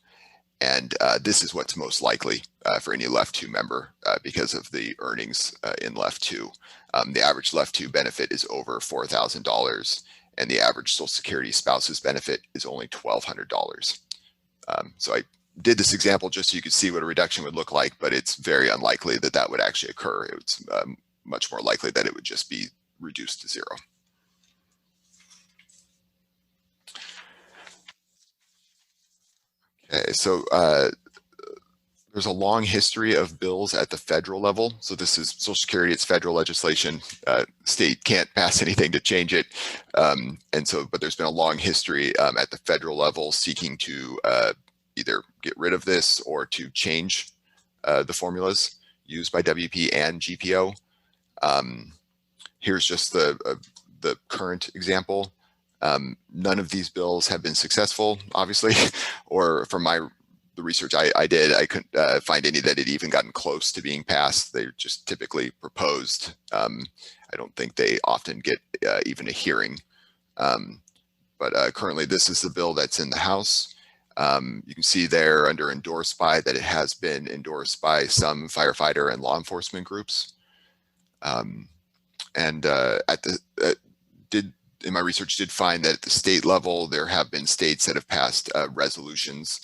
And this is what's most likely for any left two member because of the earnings in left two. The average left two benefit is over $4,000, and the average Social Security spouse's benefit is only $1,200. So I did this example just so you could see what a reduction would look like, but it's very unlikely that that would actually occur. It's much more likely that it would just be reduced to zero. Okay, so there's a long history of bills at the federal level. So this is Social Security, it's federal legislation. State can't pass anything to change it. But there's been a long history at the federal level seeking to either get rid of this or to change the formulas used by WP and GPO. Here's just the current example. None of these bills have been successful, obviously, or from my the research I did, I couldn't find any that had even gotten close to being passed. They're just typically proposed. I don't think they often get even a hearing. But currently this is the bill that's in the House. You can see there under endorsed by that it has been endorsed by some firefighter and law enforcement groups. In my research did find that at the state level, there have been states that have passed resolutions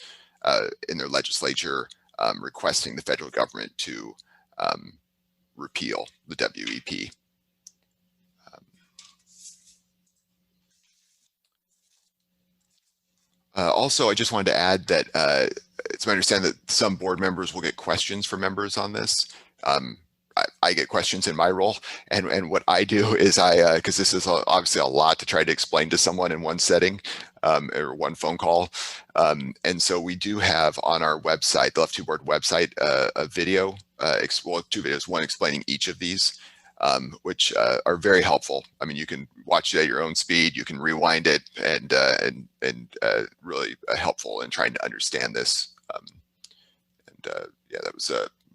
in their legislature requesting the federal government to repeal the WEP. Also, I just wanted to add that it's my understanding that some board members will get questions from members on this. I get questions in my role, and what I do is because this is obviously a lot to try to explain to someone in one setting or one phone call. And so we do have on our website, the Left 2 Board website, a video, well, 2 videos, one explaining each of these, which are very helpful. I mean, you can watch it at your own speed, you can rewind it, and really helpful in trying to understand this. Yeah, that was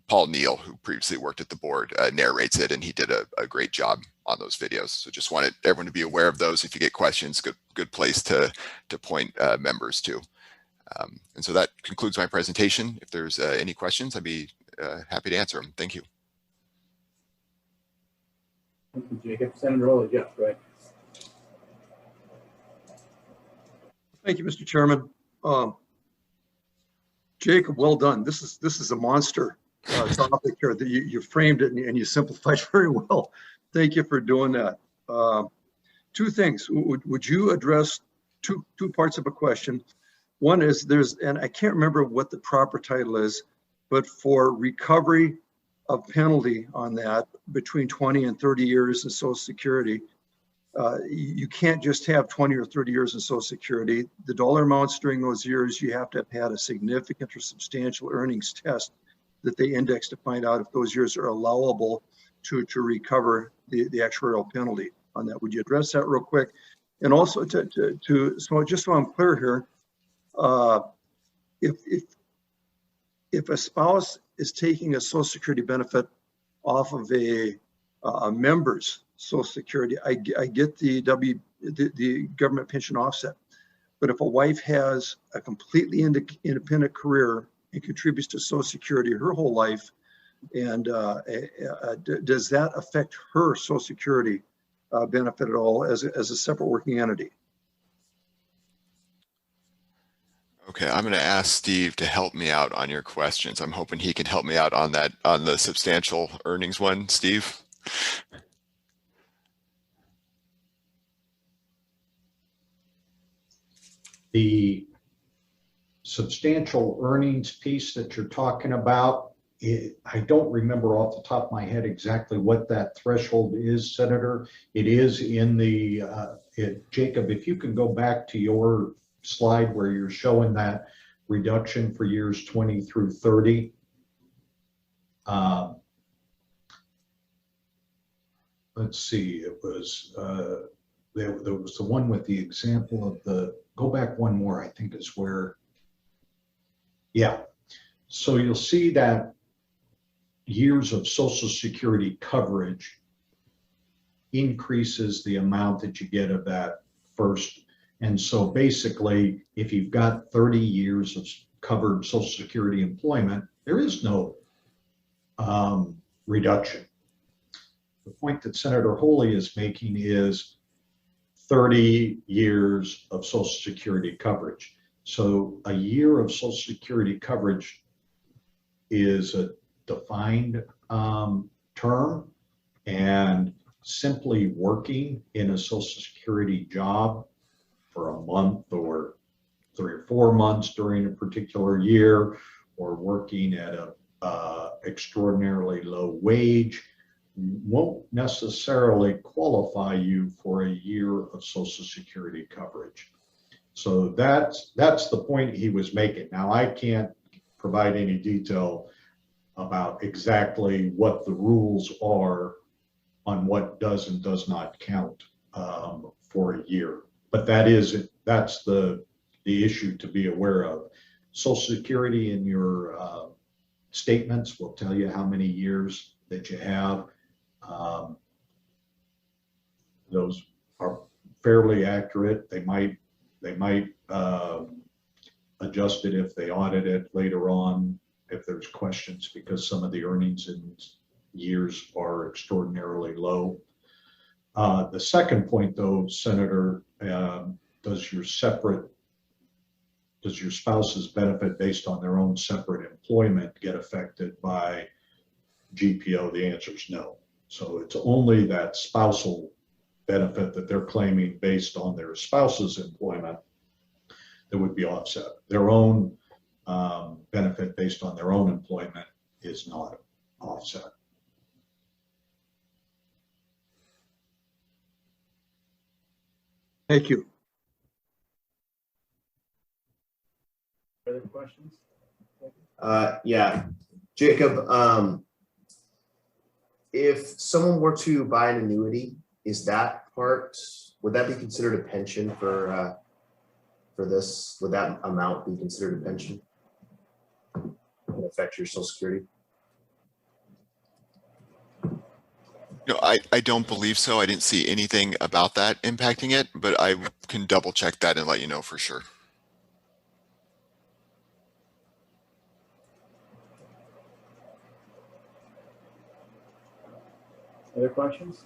Paul Neal, who previously worked at the board, narrates it, and he did a great job on those videos. So just wanted everyone to be aware of those. If you get questions, good place to point members to. And so that concludes my presentation. If there's any questions, I'd be happy to answer them. Thank you. Thank you, Jacob. Senator Holy, yes, right. Thank you, Mr. Chairman. Jacob, well done. This is a monster topic here that you framed it and you simplified very well. Thank you for doing that. 2 things. Would you address two parts of a question? One is and I can't remember what the proper title is, but for recovery of penalty on that between 20 and 30 years in Social Security, you can't just have 20 or 30 years in Social Security. The dollar amounts during those years, you have to have had a significant or substantial earnings test that they index to find out if those years are allowable to recover the actuarial penalty on that. Would you address that real quick? And also so just so I'm clear here, if a spouse is taking a Social Security benefit off of a member's Social Security, I get the government pension offset. But if a wife has a completely independent career and contributes to Social Security her whole life, and does that affect her Social Security benefit at all as a separate working entity? Okay, I'm going to ask Steve to help me out on your questions. I'm hoping he can help me out on that, on the substantial earnings one. Steve? The substantial earnings piece that you're talking about, I don't remember off the top of my head exactly what that threshold is, Senator. It is in the, Jacob, if you can go back to your slide where you're showing that reduction for years 20 through 30. Let's see, it was, there was the one with the example of the, go back one more, I think is where, yeah. So you'll see that years of Social Security coverage increases the amount that you get of that first. And so basically, if you've got 30 years of covered Social Security employment, there is no reduction. The point that Senator Holy is making is 30 years of Social Security coverage. So a year of Social Security coverage is a defined term, and simply working in a Social Security job for a month or 3 or 4 months during a particular year, or working at a extraordinarily low wage, won't necessarily qualify you for a year of Social Security coverage. So that's the point he was making. Now, I can't provide any detail about exactly what the rules are on what does and does not count for a year, but that's the issue to be aware of. Social Security in your statements will tell you how many years that you have. Those are fairly accurate. They might adjust it if they audit it later on, if there's questions, because some of the earnings in years are extraordinarily low. The second point, though, Senator, does your spouse's benefit based on their own separate employment get affected by GPO? The answer is no. So it's only that spousal benefit that they're claiming based on their spouse's employment that would be offset. Their own benefit based on their own employment is not offset. Thank you. Further questions? Yeah, Jacob, if someone were to buy an annuity, is that part, would that be considered a pension for this? Would that amount be considered a pension? Would it affect your Social Security? No, I don't believe so. I didn't see anything about that impacting it, but I can double check that and let you know for sure. Other questions?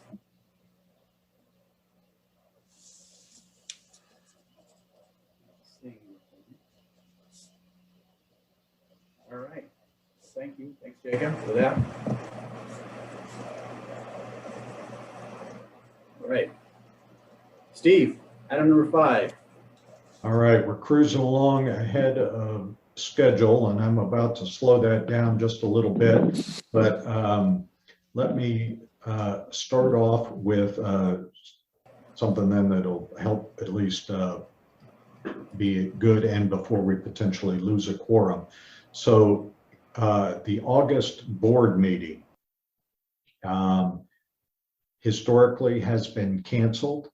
All right. Thank you. Thanks, Jacob, for that. All right. Steve, item number 5. All right, we're cruising along ahead of schedule, and I'm about to slow that down just a little bit. But let me start off with something then that'll help at least be good and before we potentially lose a quorum. So the August board meeting historically has been canceled.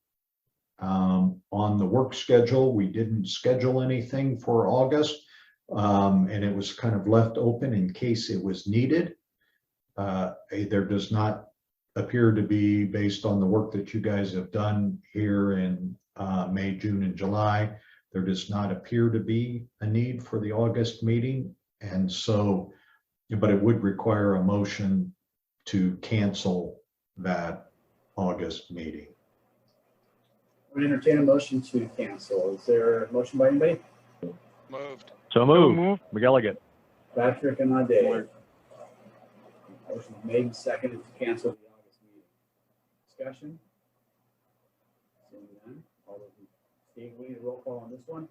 On the work schedule, we didn't schedule anything for August, and it was kind of left open in case it was needed. There does not appear to be, based on the work that you guys have done here in May, June, and July, there does not appear to be a need for the August meeting. And so, but it would require a motion to cancel that August meeting. I would entertain a motion to cancel. Is there a motion by anybody? Moved. So moved. McElligott. Patrick and Dave. Motion made and seconded to cancel the August meeting. Discussion? Seeing none. All those in, Steve, we need a roll call on this one?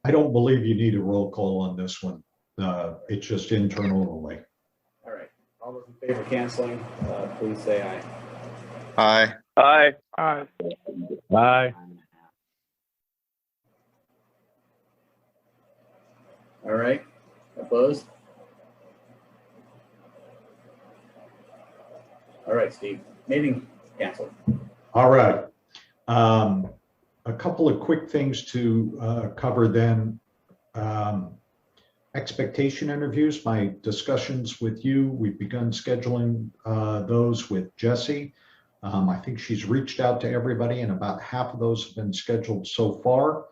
I don't believe you need a roll call on this one. It's just internal only. All right. All those in favor of canceling, please say aye. Aye. Aye. Aye. Aye. All right. Opposed? All right, Steve. Meeting canceled. All right. A couple of quick things to cover then. Expectation interviews, my discussions with you, we've begun scheduling those with Jessie. I think she's reached out to everybody and about half of those have been scheduled so far.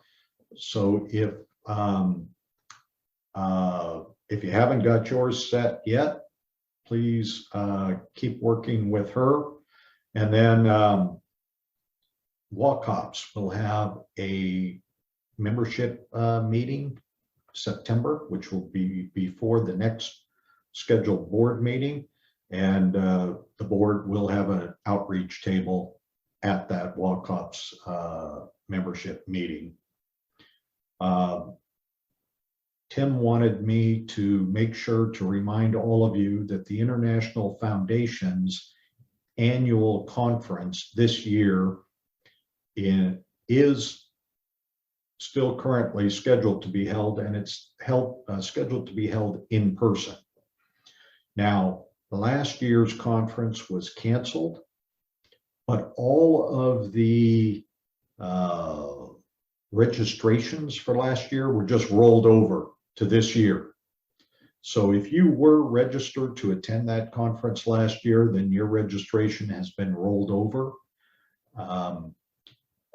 So if you haven't got yours set yet, please keep working with her. And then WACOPS will have a membership meeting September, which will be before the next scheduled board meeting. And the board will have an outreach table at that WACOPS membership meeting. Tim wanted me to make sure to remind all of you that the International Foundation's annual conference this year is still currently scheduled to be held, and it's scheduled to be held in person. Now, last year's conference was canceled, but all of the registrations for last year were just rolled over to this year. So if you were registered to attend that conference last year, then your registration has been rolled over.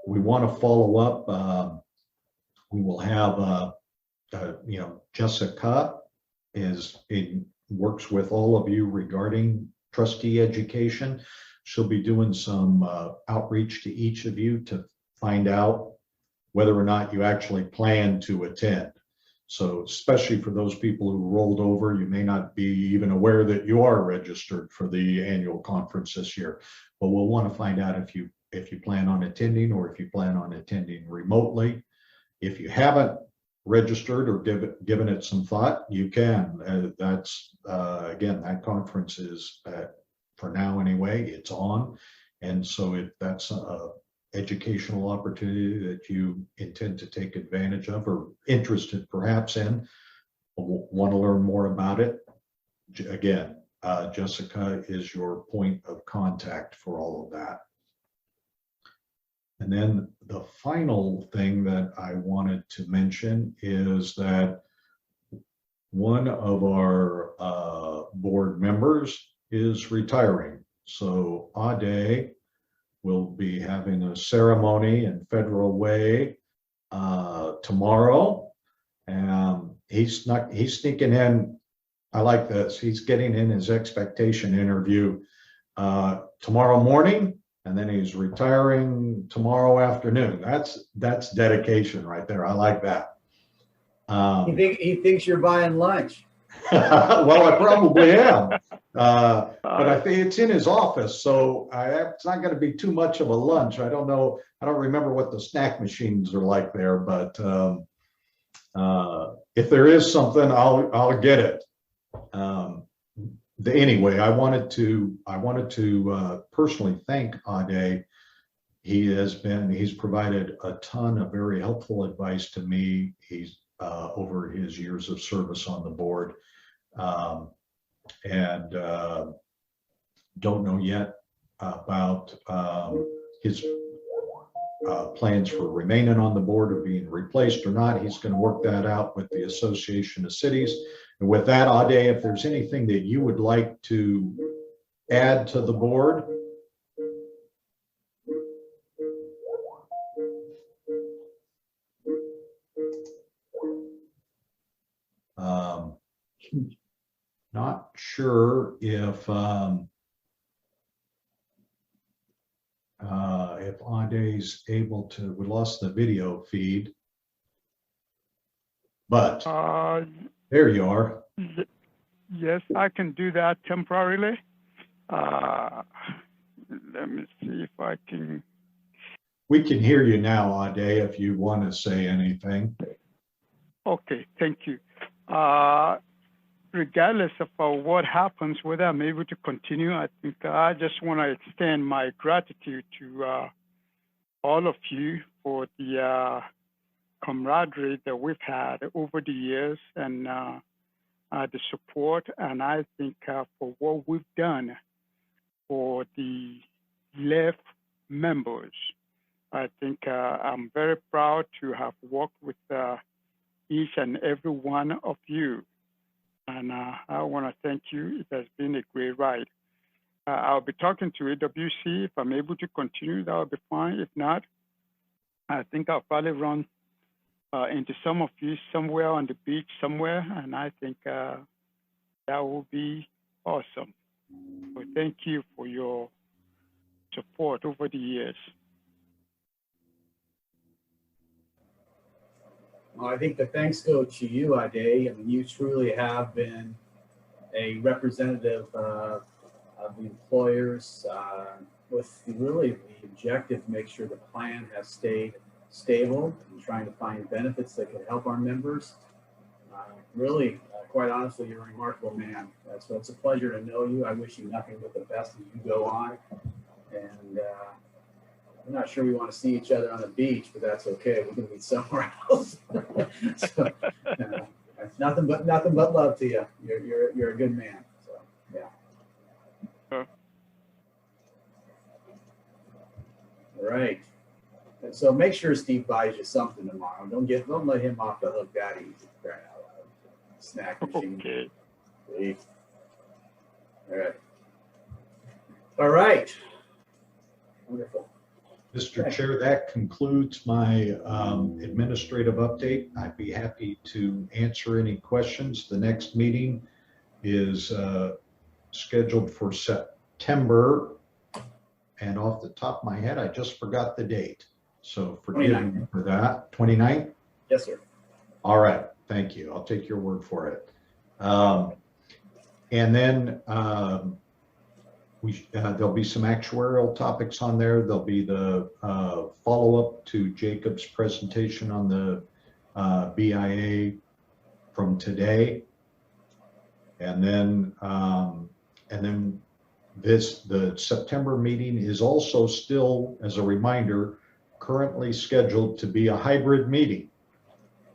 We want to follow up. We will have, Jessica works with all of you regarding trustee education. She'll be doing some outreach to each of you to find out whether or not you actually plan to attend. So especially for those people who rolled over, you may not be even aware that you are registered for the annual conference this year. But we'll want to find out if you plan on attending or if you plan on attending remotely. If you haven't registered or given it some thought, you can. Again, that conference is, for now anyway, it's on. And so if that's a educational opportunity that you intend to take advantage of or interested perhaps in, want to learn more about it, again, Jessica is your point of contact for all of that. And then the final thing that I wanted to mention is that one of our board members is retiring. So Ade will be having a ceremony in Federal Way tomorrow. And he's sneaking in. I like this. He's getting in his expectation interview tomorrow morning, and then he's retiring tomorrow afternoon. That's dedication right there. I like that. He thinks you're buying lunch. Well, I probably am. But I think it's in his office, so it's not going to be too much of a lunch. I don't know. I don't remember what the snack machines are like there, but if there is something, I'll get it. Anyway, I wanted to personally thank Ade. He's provided a ton of very helpful advice to me. He's over his years of service on the board, and don't know yet about his plans for remaining on the board or being replaced or not. He's going to work that out with the Association of Cities. And with that, Ade, if there's anything that you would like to add to the board. Not sure if Ade's able to. We lost the video feed, but there you are. Yes, I can do that temporarily. Let me see if I can. We can hear you now, Ade, if you want to say anything. Okay, thank you. Regardless of what happens, whether I'm able to continue, I think I just want to extend my gratitude to all of you for the camaraderie that we've had over the years and the support. And I think for what we've done for the left members, I think I'm very proud to have worked with each and every one of you. And I want to thank you. It has been a great ride. I'll be talking to AWC. If I'm able to continue, that will be fine. If not, I think I'll probably run into some of you somewhere on the beach somewhere. And I think that will be awesome. So thank you for your support over the years. Well, I think the thanks go to you, Ade. I mean, you truly have been a representative of the employers with really the objective to make sure the plan has stayed stable and trying to find benefits that can help our members. Really, quite honestly, you're a remarkable man. So it's a pleasure to know you. I wish you nothing but the best as you go on. And I'm not sure we want to see each other on the beach, but that's okay. We can meet somewhere else. So, nothing but love to you. You're a good man. So yeah. Sure. All right. And so make sure Steve buys you something tomorrow. Don't let him off the hook that easy. snack machine. Okay. Sweet. All right. All right. Wonderful. Mr. Chair, that concludes my administrative update. I'd be happy to answer any questions. The next meeting is scheduled for September. And off the top of my head, I just forgot the date. So forgive me for that. 29th? Yes, sir. All right. Thank you. I'll take your word for it. And then there'll be some actuarial topics on there. There'll be the follow-up to Jacob's presentation on the BIA from today. And then the September meeting is also still, as a reminder, currently scheduled to be a hybrid meeting.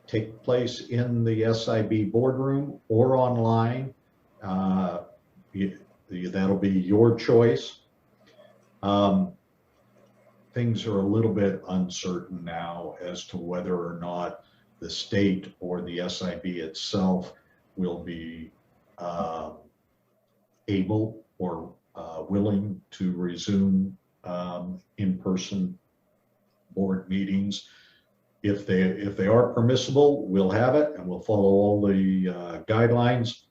Take place in the SIB boardroom or online. That'll be your choice. Things are a little bit uncertain now as to whether or not the state or the SIB itself will be able or willing to resume in-person board meetings. If they are permissible, we'll have it and we'll follow all the guidelines.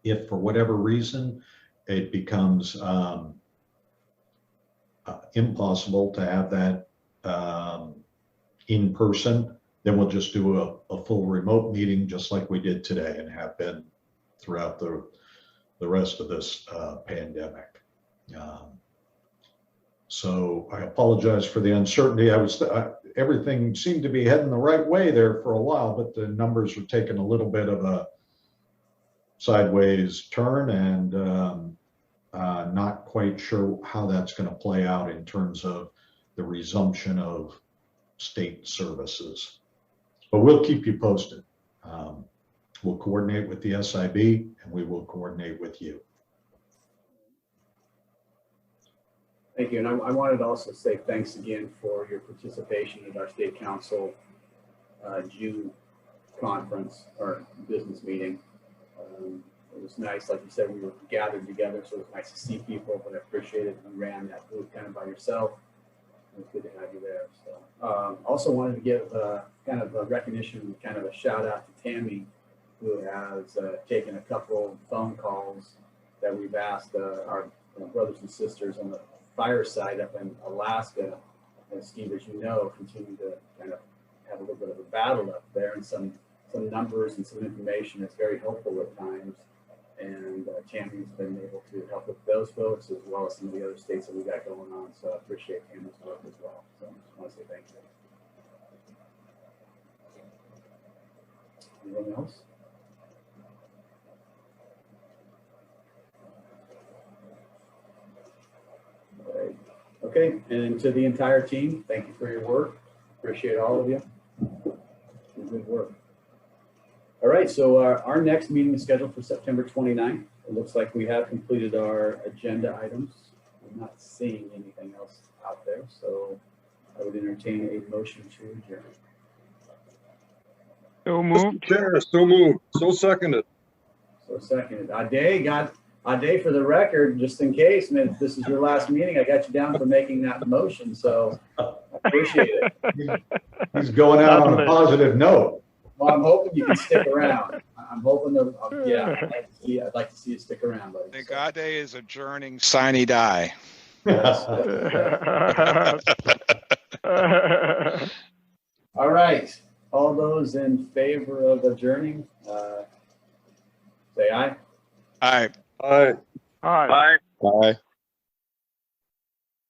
If for whatever reason it becomes impossible to have that in person, then we'll just do a full remote meeting just like we did today and have been throughout the rest of this pandemic. So I apologize for the uncertainty. Everything seemed to be heading the right way there for a while, but the numbers were taking a little bit of a sideways turn, and not quite sure how that's going to play out in terms of the resumption of state services. But we'll keep you posted. We'll coordinate with the SIB and we will coordinate with you. Thank you. And I wanted to also say thanks again for your participation at our State Council June conference or business meeting. It was nice, like you said, we were gathered together, so it was nice to see people, but I appreciate it. You ran that booth kind of by yourself. It was good to have you there. So, also wanted to give kind of a recognition, kind of a shout out to Tammy, who has taken a couple phone calls that we've asked our brothers and sisters on the fire side up in Alaska. And Steve, as you know, continue to kind of have a little bit of a battle up there, and some numbers and some information that's very helpful at times. And Tammy's been able to help with those folks as well as some of the other states that we got going on. So I appreciate Tammy's work as well. So I just want to say thank you. Anyone else? Right. Okay, and to the entire team, thank you for your work. Appreciate all of you. Good work. All right, so our next meeting is scheduled for September 29th. It looks like we have completed our agenda items. I'm not seeing anything else out there, so I would entertain a motion to adjourn. So moved. Chair, so moved. So seconded. So seconded. Ade, for the record, just in case, man, if this is your last meeting, I got you down for making that motion, so I appreciate it. He's going out on a positive note. Well, I'm hoping you can stick around. I'm hoping that, yeah, I'd like to see you stick around, buddy. I think Ade is adjourning sine die. Yes. All right. All those in favor of adjourning, say aye. Aye. Aye. Aye. Aye.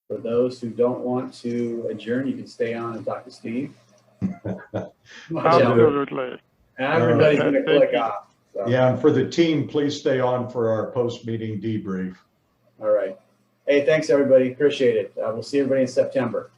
For those who don't want to adjourn, you can stay on and talk to Steve. Absolutely. Everybody's going to click off. So. Yeah, and for the team, please stay on for our post-meeting debrief. All right. Hey, thanks, everybody. Appreciate it. We'll see everybody in September.